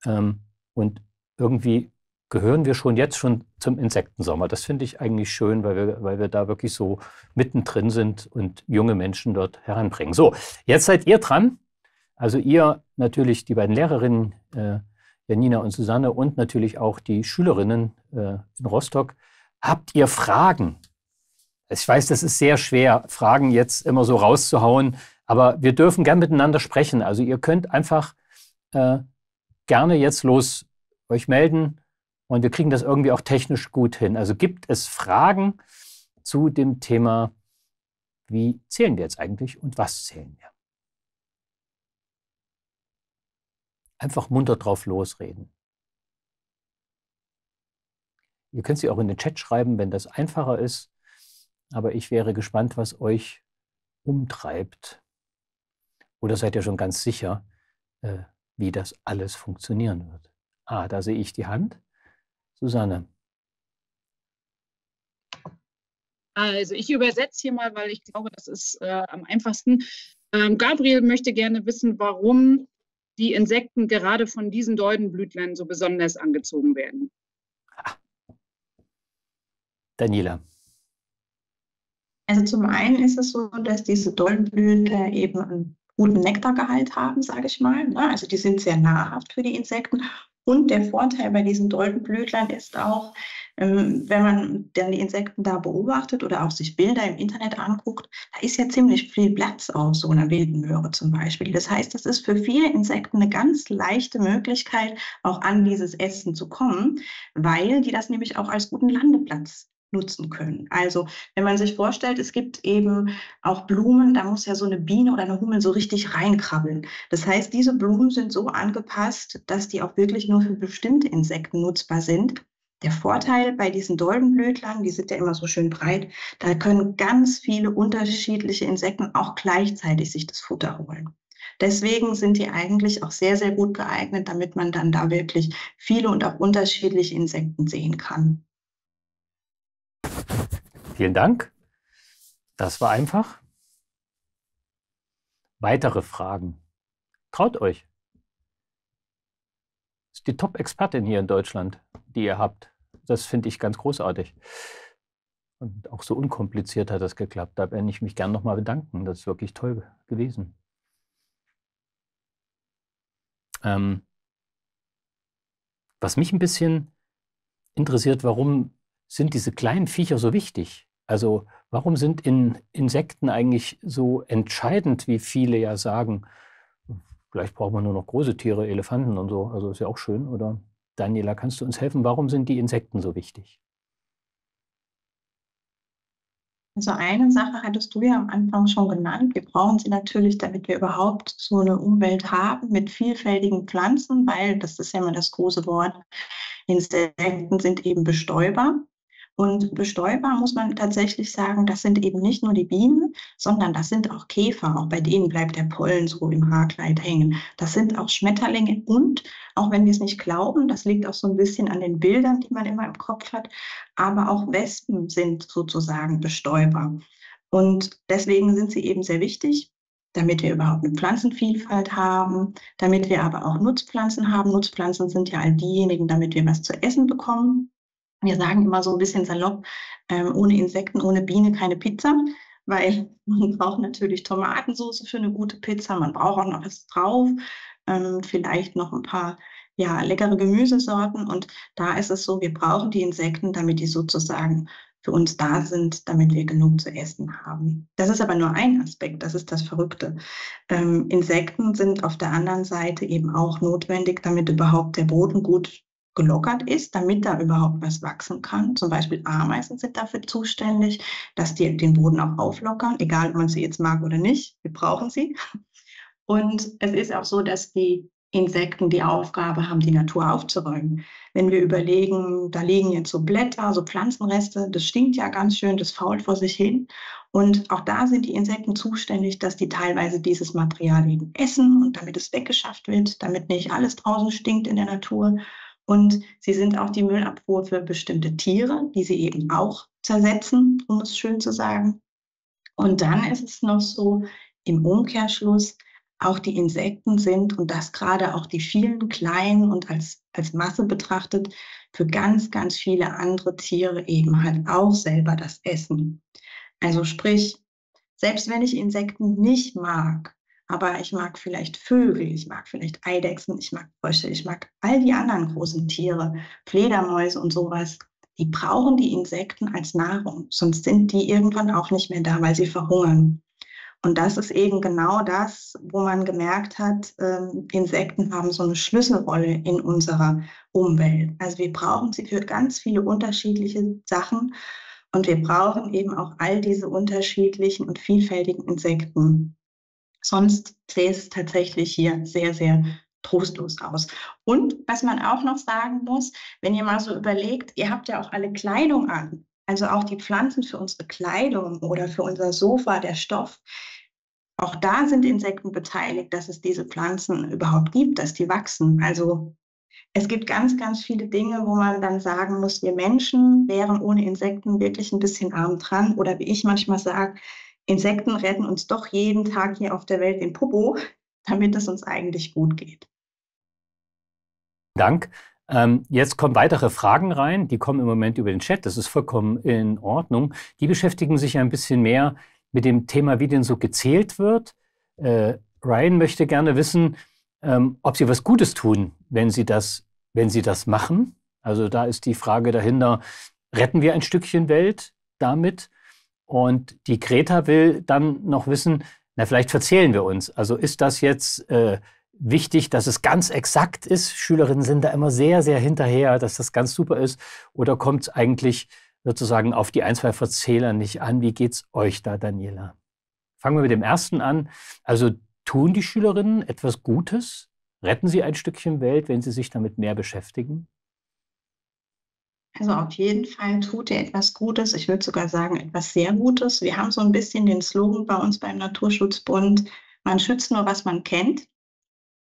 Speaker 1: Und irgendwie gehören wir jetzt schon zum Insektensommer. Das finde ich eigentlich schön, weil wir da wirklich so mittendrin sind und junge Menschen dort heranbringen. So, jetzt seid ihr dran. Also ihr natürlich, die beiden Lehrerinnen, Janina und Susanne und natürlich auch die Schülerinnen in Rostock. Habt ihr Fragen? Ich weiß, das ist sehr schwer, Fragen jetzt immer so rauszuhauen, aber wir dürfen gern miteinander sprechen. Also ihr könnt einfach gerne jetzt euch melden und wir kriegen das irgendwie auch technisch gut hin. Also gibt es Fragen zu dem Thema, wie zählen wir jetzt eigentlich und was zählen wir? Einfach munter drauf losreden. Ihr könnt sie auch in den Chat schreiben, wenn das einfacher ist. Aber ich wäre gespannt, was euch umtreibt. Oder seid ihr schon ganz sicher, wie das alles funktionieren wird? Da sehe ich die Hand. Susanne.
Speaker 4: Also ich übersetze hier mal, weil ich glaube, das ist am einfachsten. Gabriel möchte gerne wissen, warum die Insekten gerade von diesen Doldenblütlern so besonders angezogen werden.
Speaker 1: Daniela.
Speaker 2: Also zum einen ist es so, dass diese Doldenblütler eben einen guten Nektargehalt haben, sage ich mal. Also die sind sehr nahrhaft für die Insekten. Und der Vorteil bei diesen Doldenblütlern ist auch, wenn man dann die Insekten da beobachtet oder auch sich Bilder im Internet anguckt, da ist ja ziemlich viel Platz auf so einer wilden Möhre zum Beispiel. Das heißt, das ist für viele Insekten eine ganz leichte Möglichkeit, auch an dieses Essen zu kommen, weil die das nämlich auch als guten Landeplatz nutzen können. Also wenn man sich vorstellt, es gibt eben auch Blumen, da muss ja so eine Biene oder eine Hummel so richtig reinkrabbeln. Das heißt, diese Blumen sind so angepasst, dass die auch wirklich nur für bestimmte Insekten nutzbar sind. Der Vorteil bei diesen Doldenblütlern, die sind ja immer so schön breit, da können ganz viele unterschiedliche Insekten auch gleichzeitig sich das Futter holen. Deswegen sind die eigentlich auch sehr, sehr gut geeignet, damit man dann da wirklich viele und auch unterschiedliche Insekten sehen kann.
Speaker 1: Vielen Dank. Das war einfach. Weitere Fragen? Traut euch. Das ist die Top-Expertin hier in Deutschland, die ihr habt. Das finde ich ganz großartig. Und auch so unkompliziert hat das geklappt. Da werde ich mich gern nochmal bedanken. Das ist wirklich toll gewesen. Was mich ein bisschen interessiert, warum sind diese kleinen Viecher so wichtig? Also warum sind Insekten eigentlich so entscheidend, wie viele ja sagen? Vielleicht braucht man nur noch große Tiere, Elefanten und so. Also ist ja auch schön, oder? Daniela, kannst du uns helfen? Warum sind die Insekten so wichtig?
Speaker 2: Also eine Sache hattest du ja am Anfang schon genannt. Wir brauchen sie natürlich, damit wir überhaupt so eine Umwelt haben mit vielfältigen Pflanzen, weil, das ist ja immer das große Wort, Insekten sind eben Bestäuber. Und Bestäuber muss man tatsächlich sagen, das sind eben nicht nur die Bienen, sondern das sind auch Käfer. Auch bei denen bleibt der Pollen so im Haarkleid hängen. Das sind auch Schmetterlinge und, auch wenn wir es nicht glauben, das liegt auch so ein bisschen an den Bildern, die man immer im Kopf hat, aber auch Wespen sind sozusagen Bestäuber. Und deswegen sind sie eben sehr wichtig, damit wir überhaupt eine Pflanzenvielfalt haben, damit wir aber auch Nutzpflanzen haben. Nutzpflanzen sind ja all diejenigen, damit wir was zu essen bekommen. Wir sagen immer so ein bisschen salopp, ohne Insekten, ohne Biene keine Pizza, weil man braucht natürlich Tomatensauce für eine gute Pizza, man braucht auch noch was drauf, vielleicht noch ein paar ja, leckere Gemüsesorten. Und da ist es so, wir brauchen die Insekten, damit die sozusagen für uns da sind, damit wir genug zu essen haben. Das ist aber nur ein Aspekt, das ist das Verrückte. Insekten sind auf der anderen Seite eben auch notwendig, damit überhaupt der Boden gut gelockert ist, damit da überhaupt was wachsen kann. Zum Beispiel Ameisen sind dafür zuständig, dass die den Boden auch auflockern, egal ob man sie jetzt mag oder nicht. Wir brauchen sie. Und es ist auch so, dass die Insekten die Aufgabe haben, die Natur aufzuräumen. Wenn wir überlegen, da liegen jetzt so Blätter, so Pflanzenreste, das stinkt ja ganz schön, das fault vor sich hin. Und auch da sind die Insekten zuständig, dass die teilweise dieses Material eben essen und damit es weggeschafft wird, damit nicht alles draußen stinkt in der Natur. Und sie sind auch die Müllabfuhr für bestimmte Tiere, die sie eben auch zersetzen, um es schön zu sagen. Und dann ist es noch so, im Umkehrschluss, auch die Insekten sind, und das gerade auch die vielen kleinen und als Masse betrachtet, für ganz, ganz viele andere Tiere eben halt auch selber das Essen. Also sprich, selbst wenn ich Insekten nicht mag, aber ich mag vielleicht Vögel, ich mag vielleicht Eidechsen, ich mag Frösche, ich mag all die anderen großen Tiere, Fledermäuse und sowas, die brauchen die Insekten als Nahrung, sonst sind die irgendwann auch nicht mehr da, weil sie verhungern. Und das ist eben genau das, wo man gemerkt hat, Insekten haben so eine Schlüsselrolle in unserer Umwelt. Also wir brauchen sie für ganz viele unterschiedliche Sachen und wir brauchen eben auch all diese unterschiedlichen und vielfältigen Insekten. Sonst sähe es tatsächlich hier sehr, sehr trostlos aus. Und was man auch noch sagen muss, wenn ihr mal so überlegt, ihr habt ja auch alle Kleidung an. Also auch die Pflanzen für unsere Kleidung oder für unser Sofa, der Stoff. Auch da sind Insekten beteiligt, dass es diese Pflanzen überhaupt gibt, dass die wachsen. Also es gibt ganz, ganz viele Dinge, wo man dann sagen muss, wir Menschen wären ohne Insekten wirklich ein bisschen arm dran. Oder wie ich manchmal sage, Insekten retten uns doch jeden Tag hier auf der Welt den Popo, damit es uns eigentlich gut geht.
Speaker 1: Dank. Jetzt kommen weitere Fragen rein, die kommen im Moment über den Chat, das ist vollkommen in Ordnung. Die beschäftigen sich ein bisschen mehr mit dem Thema, wie denn so gezählt wird. Ryan möchte gerne wissen, ob Sie was Gutes tun, wenn Sie das machen. Also da ist die Frage dahinter, retten wir ein Stückchen Welt damit? Und die Greta will dann noch wissen, na vielleicht verzählen wir uns. Also ist das jetzt wichtig, dass es ganz exakt ist? Schülerinnen sind da immer sehr, sehr hinterher, dass das ganz super ist. Oder kommt es eigentlich sozusagen auf die ein, zwei Verzähler nicht an? Wie geht's euch da, Daniela? Fangen wir mit dem ersten an. Also tun die Schülerinnen etwas Gutes? Retten sie ein Stückchen Welt, wenn sie sich damit mehr beschäftigen?
Speaker 2: Also auf jeden Fall tut ihr etwas Gutes. Ich würde sogar sagen, etwas sehr Gutes. Wir haben so ein bisschen den Slogan bei uns beim Naturschutzbund, man schützt nur, was man kennt.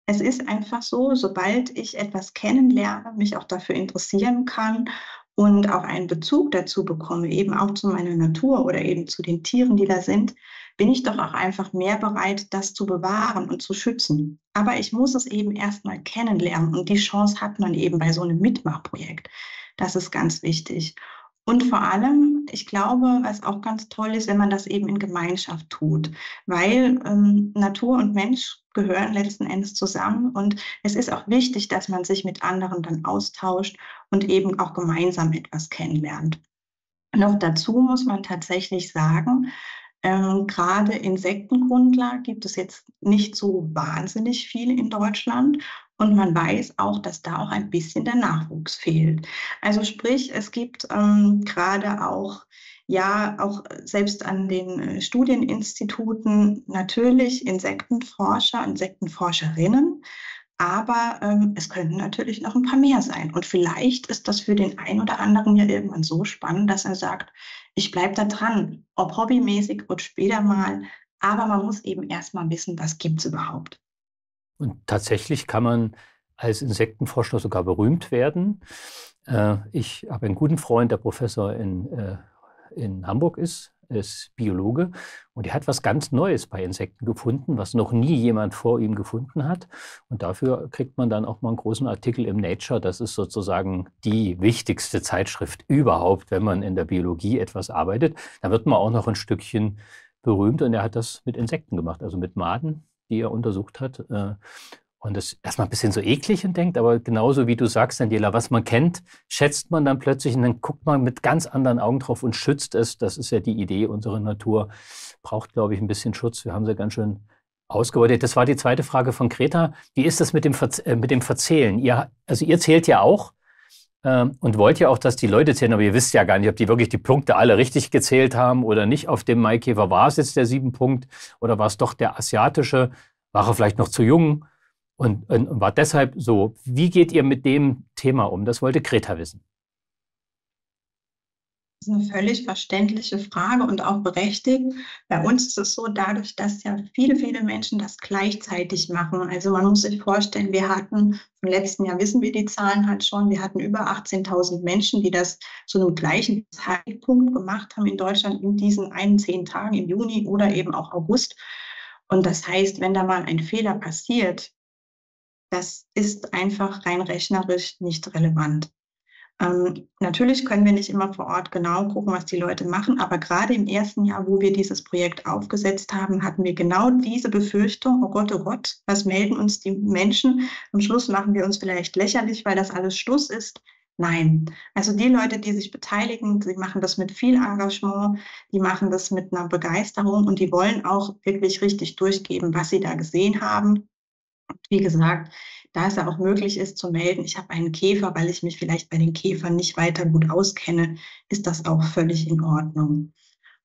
Speaker 2: Es ist einfach so, sobald ich etwas kennenlerne, mich auch dafür interessieren kann und auch einen Bezug dazu bekomme, eben auch zu meiner Natur oder eben zu den Tieren, die da sind, bin ich doch auch einfach mehr bereit, das zu bewahren und zu schützen. Aber ich muss es eben erstmal kennenlernen und die Chance hat man eben bei so einem Mitmachprojekt. Das ist ganz wichtig. Und vor allem, ich glaube, was auch ganz toll ist, wenn man das eben in Gemeinschaft tut, weil Natur und Mensch gehören letzten Endes zusammen und es ist auch wichtig, dass man sich mit anderen dann austauscht und eben auch gemeinsam etwas kennenlernt. Noch dazu muss man tatsächlich sagen, gerade Insektengrundler gibt es jetzt nicht so wahnsinnig viel in Deutschland. Und man weiß auch, dass da auch ein bisschen der Nachwuchs fehlt. Also sprich, es gibt gerade auch, ja, auch selbst an den Studieninstituten natürlich Insektenforscher, Insektenforscherinnen. Aber es könnten natürlich noch ein paar mehr sein. Und vielleicht ist das für den einen oder anderen ja irgendwann so spannend, dass er sagt, ich bleibe da dran, ob hobbymäßig oder später mal. Aber man muss eben erst mal wissen, was gibt es überhaupt.
Speaker 1: Und tatsächlich kann man als Insektenforscher sogar berühmt werden. Ich habe einen guten Freund, der Professor in Hamburg ist Biologe, und er hat was ganz Neues bei Insekten gefunden, was noch nie jemand vor ihm gefunden hat. Und dafür kriegt man dann auch mal einen großen Artikel im Nature. Das ist sozusagen die wichtigste Zeitschrift überhaupt, wenn man in der Biologie etwas arbeitet. Da wird man auch noch ein Stückchen berühmt, und er hat das mit Insekten gemacht, also mit Maden, die er untersucht hat. Und das ist erstmal ein bisschen so eklig und denkt, aber genauso wie du sagst, Daniela, was man kennt, schätzt man dann plötzlich, und dann guckt man mit ganz anderen Augen drauf und schützt es. Das ist ja die Idee. Unsere Natur braucht, glaube ich, ein bisschen Schutz. Wir haben sie ganz schön ausgebeutet. Das war die zweite Frage von Greta. Wie ist das mit dem Verzählen? Ihr zählt ja auch und wollt ja auch, dass die Leute zählen, aber ihr wisst ja gar nicht, ob die wirklich die Punkte alle richtig gezählt haben oder nicht. Auf dem Maikäfer war es jetzt der 7 Punkt oder war es doch der asiatische? War er vielleicht noch zu jung? Und war deshalb so. Wie geht ihr mit dem Thema um? Das wollte Greta wissen.
Speaker 2: Das ist eine völlig verständliche Frage und auch berechtigt. Bei uns ist es so, dadurch, dass ja viele, viele Menschen das gleichzeitig machen. Also man muss sich vorstellen, wir hatten vom letzten Jahr, wissen wir die Zahlen halt schon, wir hatten über 18.000 Menschen, die das zu einem gleichen Zeitpunkt gemacht haben in Deutschland in diesen 10 Tagen im Juni oder eben auch August. Und das heißt, wenn da mal ein Fehler passiert, das ist einfach rein rechnerisch nicht relevant. Natürlich können wir nicht immer vor Ort genau gucken, was die Leute machen, aber gerade im ersten Jahr, wo wir dieses Projekt aufgesetzt haben, hatten wir genau diese Befürchtung, oh Gott, was melden uns die Menschen? Am Schluss machen wir uns vielleicht lächerlich, weil das alles Schluss ist. Nein, also die Leute, die sich beteiligen, die machen das mit viel Engagement, die machen das mit einer Begeisterung und die wollen auch wirklich richtig durchgeben, was sie da gesehen haben. Wie gesagt, da es ja auch möglich ist zu melden, ich habe einen Käfer, weil ich mich vielleicht bei den Käfern nicht weiter gut auskenne, ist das auch völlig in Ordnung.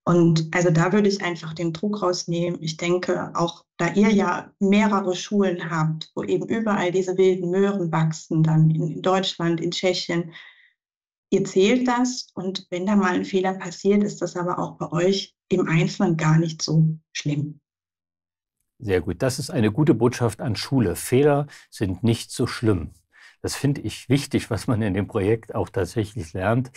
Speaker 2: Und also da würde ich einfach den Druck rausnehmen. Ich denke, auch da ihr ja mehrere Schulen habt, wo eben überall diese wilden Möhren wachsen, dann in Deutschland, in Tschechien, ihr zählt das, und wenn da mal ein Fehler passiert, ist das aber auch bei euch im Einzelnen gar nicht so schlimm.
Speaker 1: Sehr gut. Das ist eine gute Botschaft an Schule. Fehler sind nicht so schlimm. Das finde ich wichtig, was man in dem Projekt auch tatsächlich lernt,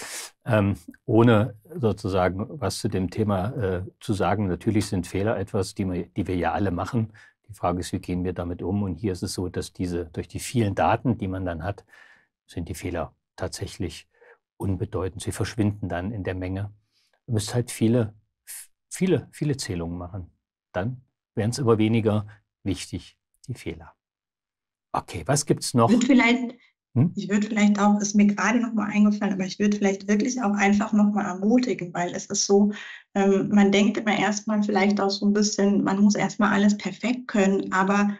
Speaker 1: ohne sozusagen was zu dem Thema zu sagen. Natürlich sind Fehler etwas, die wir ja alle machen. Die Frage ist, wie gehen wir damit um? Und hier ist es so, dass durch die vielen Daten, die man dann hat, sind die Fehler tatsächlich unbedeutend. Sie verschwinden dann in der Menge. Du müsst halt viele Zählungen machen. Dann werden es immer weniger wichtig, die Fehler. Okay, was gibt es noch?
Speaker 2: Ich würde vielleicht auch, ist mir gerade noch mal eingefallen, aber ich würde vielleicht wirklich auch einfach noch mal ermutigen, weil es ist so, man denkt immer erstmal vielleicht auch so ein bisschen, man muss erstmal alles perfekt können, aber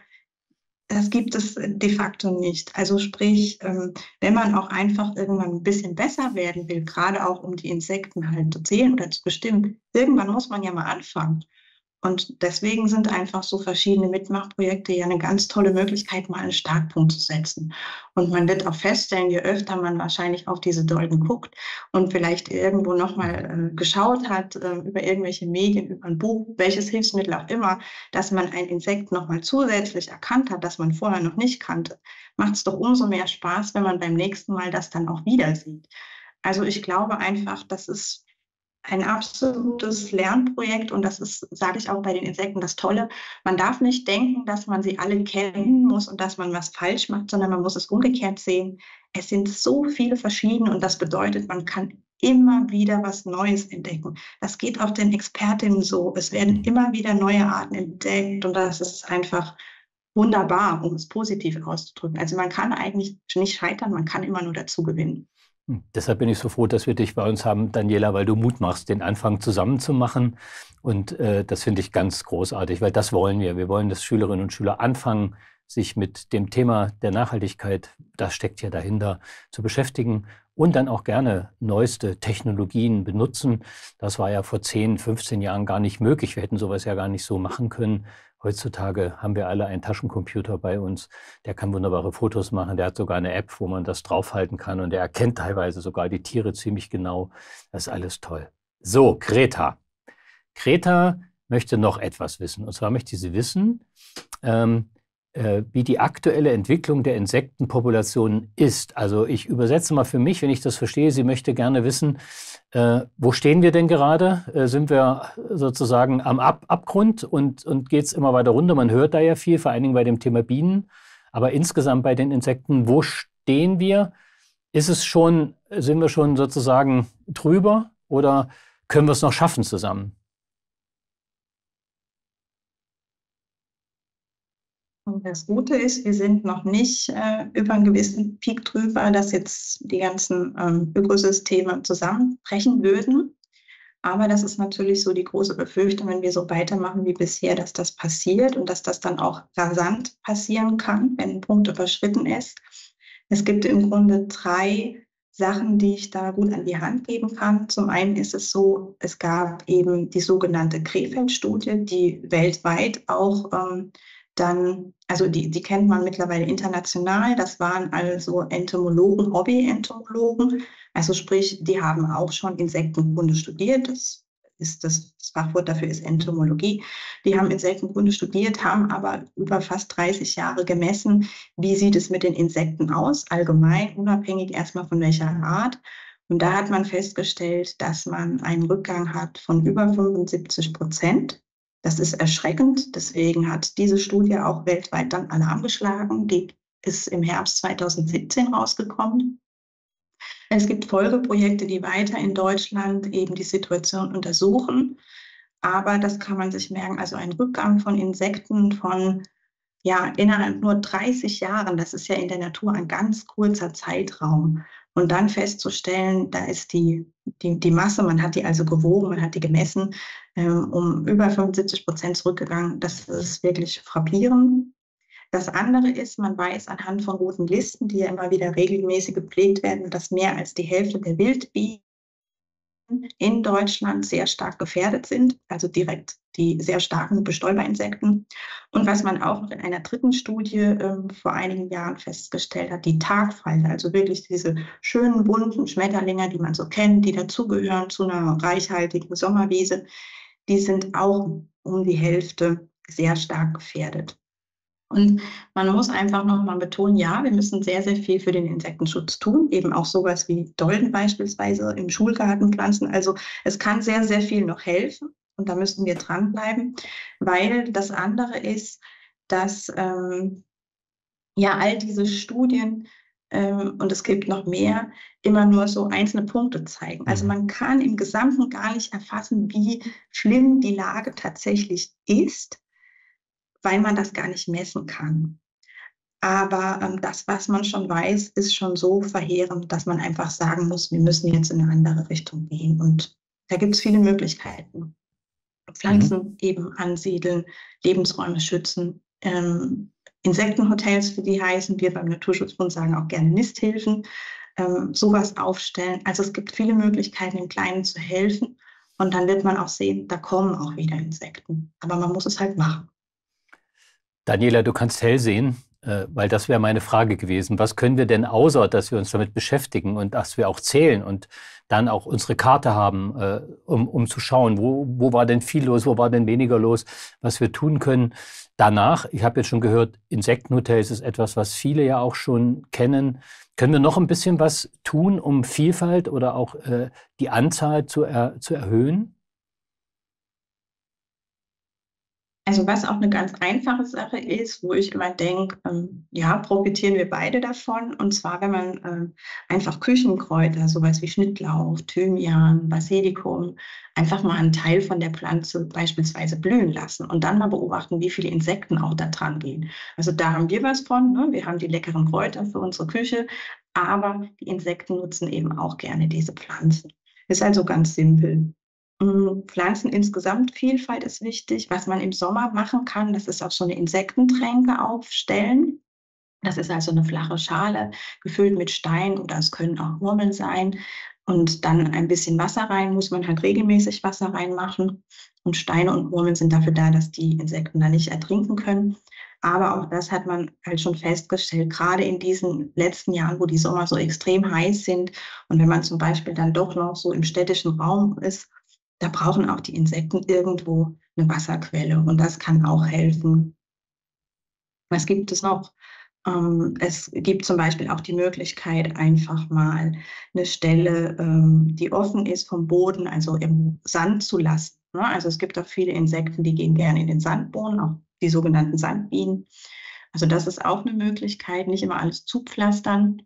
Speaker 2: das gibt es de facto nicht. Also sprich, wenn man auch einfach irgendwann ein bisschen besser werden will, gerade auch um die Insekten halt zu zählen oder zu bestimmen, irgendwann muss man ja mal anfangen. Und deswegen sind einfach so verschiedene Mitmachprojekte ja eine ganz tolle Möglichkeit, mal einen Startpunkt zu setzen. Und man wird auch feststellen, je öfter man wahrscheinlich auf diese Dolden guckt und vielleicht irgendwo nochmal geschaut hat, über irgendwelche Medien, über ein Buch, welches Hilfsmittel auch immer, dass man ein Insekt nochmal zusätzlich erkannt hat, das man vorher noch nicht kannte, macht es doch umso mehr Spaß, wenn man beim nächsten Mal das dann auch wieder sieht. Also ich glaube einfach, das ist ein absolutes Lernprojekt, und das ist, sage ich auch bei den Insekten, das Tolle. Man darf nicht denken, dass man sie alle kennen muss und dass man was falsch macht, sondern man muss es umgekehrt sehen. Es sind so viele verschiedene, und das bedeutet, man kann immer wieder was Neues entdecken. Das geht auch den Expertinnen so. Es werden immer wieder neue Arten entdeckt, und das ist einfach wunderbar, um es positiv auszudrücken. Also man kann eigentlich nicht scheitern, man kann immer nur dazu gewinnen.
Speaker 1: Deshalb bin ich so froh, dass wir dich bei uns haben, Daniela, weil du Mut machst, den Anfang zusammen zu machen. Und das finde ich ganz großartig, weil das wollen wir. Wir wollen, dass Schülerinnen und Schüler anfangen, sich mit dem Thema der Nachhaltigkeit, das steckt ja dahinter, zu beschäftigen und dann auch gerne neueste Technologien benutzen. Das war ja vor 10, 15 Jahren gar nicht möglich. Wir hätten sowas ja gar nicht so machen können. Heutzutage haben wir alle einen Taschencomputer bei uns, der kann wunderbare Fotos machen, der hat sogar eine App, wo man das draufhalten kann und der erkennt teilweise sogar die Tiere ziemlich genau. Das ist alles toll. So, Greta. Greta möchte noch etwas wissen. Und zwar möchte sie wissen, wie die aktuelle Entwicklung der Insektenpopulationen ist. Also ich übersetze mal für mich, wenn ich das verstehe. Sie möchte gerne wissen, wo stehen wir denn gerade? Sind wir sozusagen am Abgrund und geht es immer weiter runter? Man hört da ja viel, vor allen Dingen bei dem Thema Bienen. Aber insgesamt bei den Insekten, wo stehen wir? Sind wir schon sozusagen drüber oder können wir es noch schaffen zusammen?
Speaker 2: Und das Gute ist, wir sind noch nicht über einen gewissen Peak drüber, dass jetzt die ganzen Ökosysteme zusammenbrechen würden. Aber das ist natürlich so die große Befürchtung, wenn wir so weitermachen wie bisher, dass das passiert und dass das dann auch rasant passieren kann, wenn ein Punkt überschritten ist. Es gibt im Grunde 3 Sachen, die ich da gut an die Hand geben kann. Zum einen ist es so, es gab eben die sogenannte Krefeld-Studie, die weltweit auch also die kennt man mittlerweile international. Das waren also Entomologen, Hobby-Entomologen. Also sprich, die haben auch schon Insektenkunde studiert. Das Fachwort dafür ist Entomologie. Die haben Insektenkunde studiert, haben aber über fast 30 Jahre gemessen, wie sieht es mit den Insekten aus, allgemein, unabhängig erstmal von welcher Art. Und da hat man festgestellt, dass man einen Rückgang hat von über 75%. Das ist erschreckend. Deswegen hat diese Studie auch weltweit dann Alarm geschlagen. Die ist im Herbst 2017 rausgekommen. Es gibt Folgeprojekte, die weiter in Deutschland eben die Situation untersuchen. Aber das kann man sich merken, also ein Rückgang von Insekten von innerhalb nur 30 Jahren, das ist ja in der Natur ein ganz kurzer Zeitraum. Und dann festzustellen, da ist die Masse, man hat die also gewogen, man hat die gemessen, um über 75% zurückgegangen. Das ist wirklich frappierend. Das andere ist, man weiß anhand von roten Listen, die ja immer wieder regelmäßig gepflegt werden, dass mehr als die Hälfte der Wildbienen in Deutschland sehr stark gefährdet sind, also direkt die sehr starken Bestäuberinsekten. Und was man auch noch in einer 3. Studie vor einigen Jahren festgestellt hat, die Tagfalter, also wirklich diese schönen bunten Schmetterlinge, die man so kennt, die dazugehören zu einer reichhaltigen Sommerwiese, die sind auch um die Hälfte sehr stark gefährdet. Und man muss einfach nochmal betonen, ja, wir müssen sehr, sehr viel für den Insektenschutz tun, eben auch sowas wie Dolden beispielsweise im Schulgarten pflanzen. Also es kann sehr, sehr viel noch helfen und da müssen wir dranbleiben, weil das andere ist, dass all diese Studien, und es gibt noch mehr, immer nur so einzelne Punkte zeigen. Also man kann im Gesamten gar nicht erfassen, wie schlimm die Lage tatsächlich ist, weil man das gar nicht messen kann. Aber das, was man schon weiß, ist schon so verheerend, dass man einfach sagen muss, wir müssen jetzt in eine andere Richtung gehen. Und da gibt es viele Möglichkeiten. Pflanzen eben ansiedeln, Lebensräume schützen, Insektenhotels, wie die heißen, wir beim Naturschutzbund sagen auch gerne Nisthilfen, sowas aufstellen. Also es gibt viele Möglichkeiten, im Kleinen zu helfen. Und dann wird man auch sehen, da kommen auch wieder Insekten. Aber man muss es halt machen.
Speaker 1: Daniela, du kannst hell sehen, weil das wäre meine Frage gewesen. Was können wir denn, außer dass wir uns damit beschäftigen und dass wir auch zählen und dann auch unsere Karte haben, um zu schauen, wo war denn viel los, wo war denn weniger los, was wir tun können. Danach, ich habe jetzt schon gehört, Insektenhotels ist etwas, was viele ja auch schon kennen. Können wir noch ein bisschen was tun, um Vielfalt oder auch die Anzahl zu erhöhen?
Speaker 2: Also was auch eine ganz einfache Sache ist, wo ich immer denke, profitieren wir beide davon. Und zwar, wenn man einfach Küchenkräuter, sowas wie Schnittlauch, Thymian, Basilikum, einfach mal einen Teil von der Pflanze beispielsweise blühen lassen und dann mal beobachten, wie viele Insekten auch da dran gehen. Also da haben wir was von, ne? Wir haben die leckeren Kräuter für unsere Küche, aber die Insekten nutzen eben auch gerne diese Pflanzen. Ist also ganz simpel. Pflanzen insgesamt, Vielfalt ist wichtig. Was man im Sommer machen kann, das ist auch so eine Insektentränke aufstellen. Das ist also eine flache Schale, gefüllt mit Stein oder es können auch Murmeln sein. Und dann ein bisschen Wasser rein, muss man halt regelmäßig Wasser reinmachen. Und Steine und Murmeln sind dafür da, dass die Insekten da nicht ertrinken können. Aber auch das hat man halt schon festgestellt, gerade in diesen letzten Jahren, wo die Sommer so extrem heiß sind und wenn man zum Beispiel dann doch noch so im städtischen Raum ist, da brauchen auch die Insekten irgendwo eine Wasserquelle und das kann auch helfen. Was gibt es noch? Es gibt zum Beispiel auch die Möglichkeit, einfach mal eine Stelle, die offen ist vom Boden, also im Sand zu lassen, ne? Also es gibt auch viele Insekten, die gehen gerne in den Sandboden, auch die sogenannten Sandbienen. Also das ist auch eine Möglichkeit, nicht immer alles zupflastern.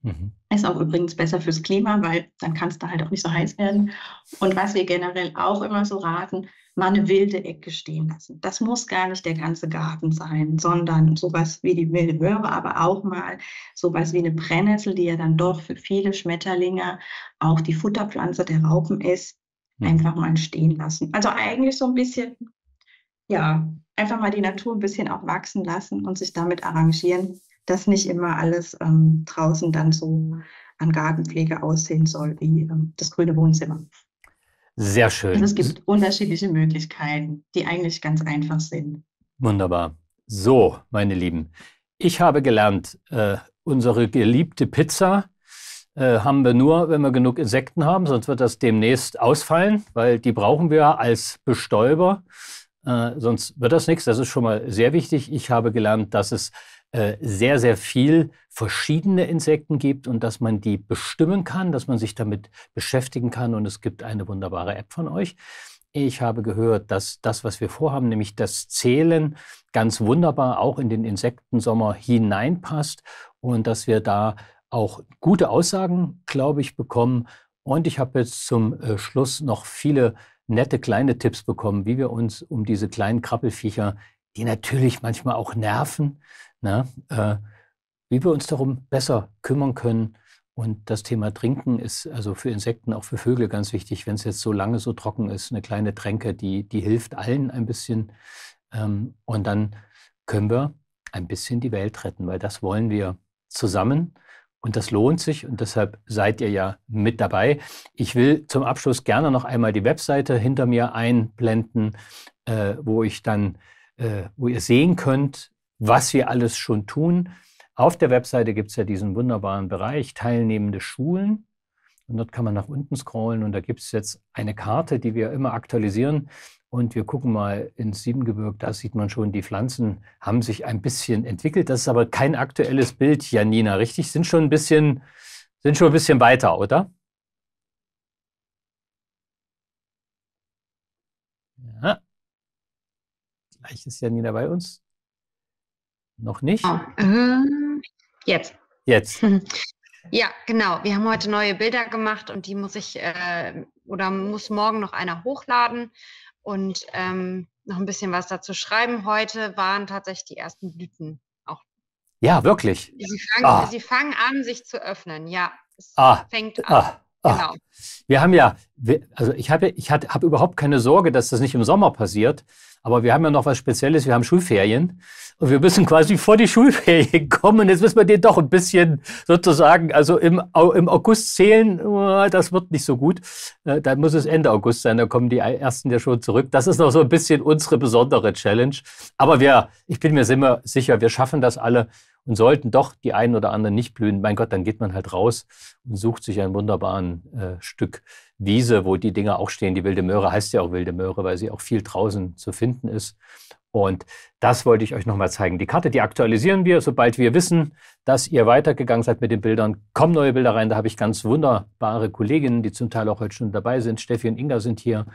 Speaker 1: Mhm.
Speaker 2: Ist auch übrigens besser fürs Klima, weil dann kann es da halt auch nicht so heiß werden. Und was wir generell auch immer so raten, mal eine wilde Ecke stehen lassen. Das muss gar nicht der ganze Garten sein, sondern sowas wie die wilde Möhre, aber auch mal sowas wie eine Brennnessel, die ja dann doch für viele Schmetterlinge auch die Futterpflanze der Raupen ist, einfach mal stehen lassen. Also eigentlich so ein bisschen, ja, einfach mal die Natur ein bisschen auch wachsen lassen und sich damit arrangieren, dass nicht immer alles draußen dann so an Gartenpflege aussehen soll wie das grüne Wohnzimmer.
Speaker 1: Sehr
Speaker 2: Also
Speaker 1: schön.
Speaker 2: es gibt unterschiedliche Möglichkeiten, die eigentlich ganz einfach sind.
Speaker 1: Wunderbar. So, meine Lieben, ich habe gelernt, unsere geliebte Pizza haben wir nur, wenn wir genug Insekten haben, sonst wird das demnächst ausfallen, weil die brauchen wir als Bestäuber. Sonst wird das nichts. Das ist schon mal sehr wichtig. Ich habe gelernt, dass es sehr, sehr viel verschiedene Insekten gibt und dass man die bestimmen kann, dass man sich damit beschäftigen kann. Und es gibt eine wunderbare App von euch. Ich habe gehört, dass das, was wir vorhaben, nämlich das Zählen, ganz wunderbar auch in den Insektensommer hineinpasst und dass wir da auch gute Aussagen, glaube ich, bekommen. Und ich habe jetzt zum Schluss noch viele nette kleine Tipps bekommen, wie wir uns um diese kleinen Krabbelfiecher, die natürlich manchmal auch nerven, wie wir uns darum besser kümmern können. Und das Thema Trinken ist also für Insekten, auch für Vögel ganz wichtig. Wenn es jetzt so lange so trocken ist, eine kleine Tränke, die hilft allen ein bisschen. Und dann können wir ein bisschen die Welt retten, weil das wollen wir zusammen. Und das lohnt sich und deshalb seid ihr ja mit dabei. Ich will zum Abschluss gerne noch einmal die Webseite hinter mir einblenden, wo ihr sehen könnt, was wir alles schon tun. Auf der Webseite gibt es ja diesen wunderbaren Bereich teilnehmende Schulen. Und dort kann man nach unten scrollen und da gibt es jetzt eine Karte, die wir immer aktualisieren. Und wir gucken mal ins Siebengebirge, da sieht man schon, die Pflanzen haben sich ein bisschen entwickelt. Das ist aber kein aktuelles Bild, Janina, richtig? Sind schon ein bisschen weiter, oder? Ja. Gleich ist Janina bei uns. Noch nicht?
Speaker 3: Jetzt.
Speaker 1: Jetzt.
Speaker 3: Ja, genau. Wir haben heute neue Bilder gemacht und die muss morgen noch einer hochladen und noch ein bisschen was dazu schreiben. Heute waren tatsächlich die ersten Blüten auch.
Speaker 1: Ja, wirklich.
Speaker 3: Sie fangen an, sich zu öffnen. Ja, es fängt an.
Speaker 1: Genau. Wir haben ich habe überhaupt keine Sorge, dass das nicht im Sommer passiert. Aber wir haben ja noch was Spezielles. Wir haben Schulferien und wir müssen quasi vor die Schulferien kommen. Jetzt müssen wir den doch ein bisschen sozusagen, also im August zählen. Das wird nicht so gut. Dann muss es Ende August sein. Da kommen die ersten ja schon zurück. Das ist noch so ein bisschen unsere besondere Challenge. Aber ich bin mir sicher, wir schaffen das alle. Und sollten doch die einen oder anderen nicht blühen, mein Gott, dann geht man halt raus und sucht sich ein wunderbaren Stück Wiese, wo die Dinger auch stehen. Die wilde Möhre heißt ja auch wilde Möhre, weil sie auch viel draußen zu finden ist. Und das wollte ich euch nochmal zeigen. Die Karte, die aktualisieren wir, sobald wir wissen, dass ihr weitergegangen seid mit den Bildern. Kommen neue Bilder rein, da habe ich ganz wunderbare Kolleginnen, die zum Teil auch heute schon dabei sind. Steffi und Inga sind hier,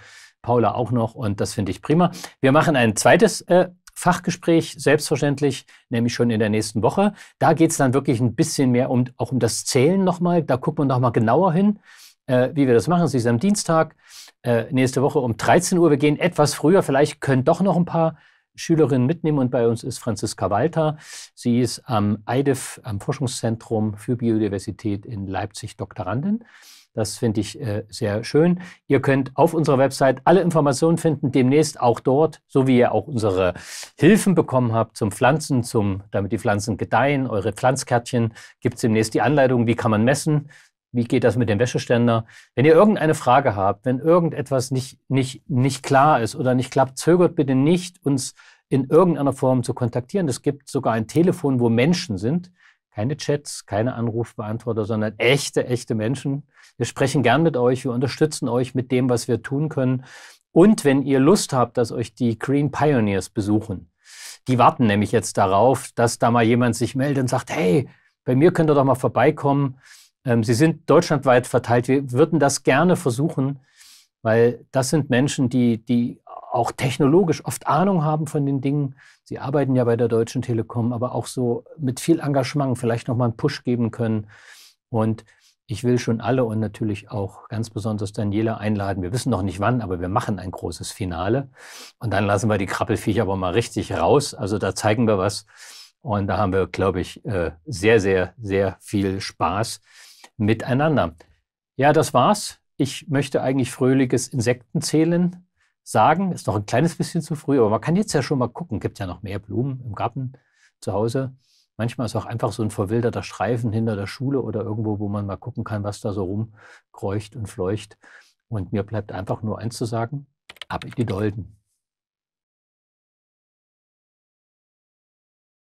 Speaker 1: Paula auch noch und das finde ich prima. Wir machen ein zweites Fachgespräch, selbstverständlich, nämlich schon in der nächsten Woche. Da geht es dann wirklich ein bisschen mehr auch um das Zählen nochmal. Da gucken wir nochmal genauer hin, wie wir das machen. Sie ist am Dienstag, nächste Woche um 13 Uhr. Wir gehen etwas früher. Vielleicht können doch noch ein paar Schülerinnen mitnehmen. Und bei uns ist Franziska Walter. Sie ist am EIDIF, am Forschungszentrum für Biodiversität in Leipzig, Doktorandin. Das finde ich sehr schön. Ihr könnt auf unserer Website alle Informationen finden, demnächst auch dort, so wie ihr auch unsere Hilfen bekommen habt zum Pflanzen, damit die Pflanzen gedeihen. Eure Pflanzkärtchen gibt es demnächst die Anleitung, wie kann man messen, wie geht das mit dem Wäscheständer. Wenn ihr irgendeine Frage habt, wenn irgendetwas nicht klar ist oder nicht klappt, zögert bitte nicht, uns in irgendeiner Form zu kontaktieren. Es gibt sogar ein Telefon, wo Menschen sind. Keine Chats, keine Anrufbeantworter, sondern echte Menschen. Wir sprechen gern mit euch, wir unterstützen euch mit dem, was wir tun können. Und wenn ihr Lust habt, dass euch die Green Pioneers besuchen, die warten nämlich jetzt darauf, dass da mal jemand sich meldet und sagt, hey, bei mir könnt ihr doch mal vorbeikommen. Sie sind deutschlandweit verteilt. Wir würden das gerne versuchen, weil das sind Menschen, die auch technologisch oft Ahnung haben von den Dingen. Sie arbeiten ja bei der Deutschen Telekom, aber auch so mit viel Engagement vielleicht nochmal einen Push geben können. Und ich will schon alle und natürlich auch ganz besonders Daniela einladen. Wir wissen noch nicht wann, aber wir machen ein großes Finale. Und dann lassen wir die Krabbelfiecher aber mal richtig raus. Also da zeigen wir was. Und da haben wir, glaube ich, sehr viel Spaß miteinander. Ja, das war's. Ich möchte eigentlich fröhliches Insektenzählen sagen. Ist noch ein kleines bisschen zu früh, aber man kann jetzt ja schon mal gucken. Gibt ja noch mehr Blumen im Garten zu Hause. Manchmal ist auch einfach so ein verwilderter Streifen hinter der Schule oder irgendwo, wo man mal gucken kann, was da so rumkreucht und fleucht. Und mir bleibt einfach nur eins zu sagen: Ab in die Dolden.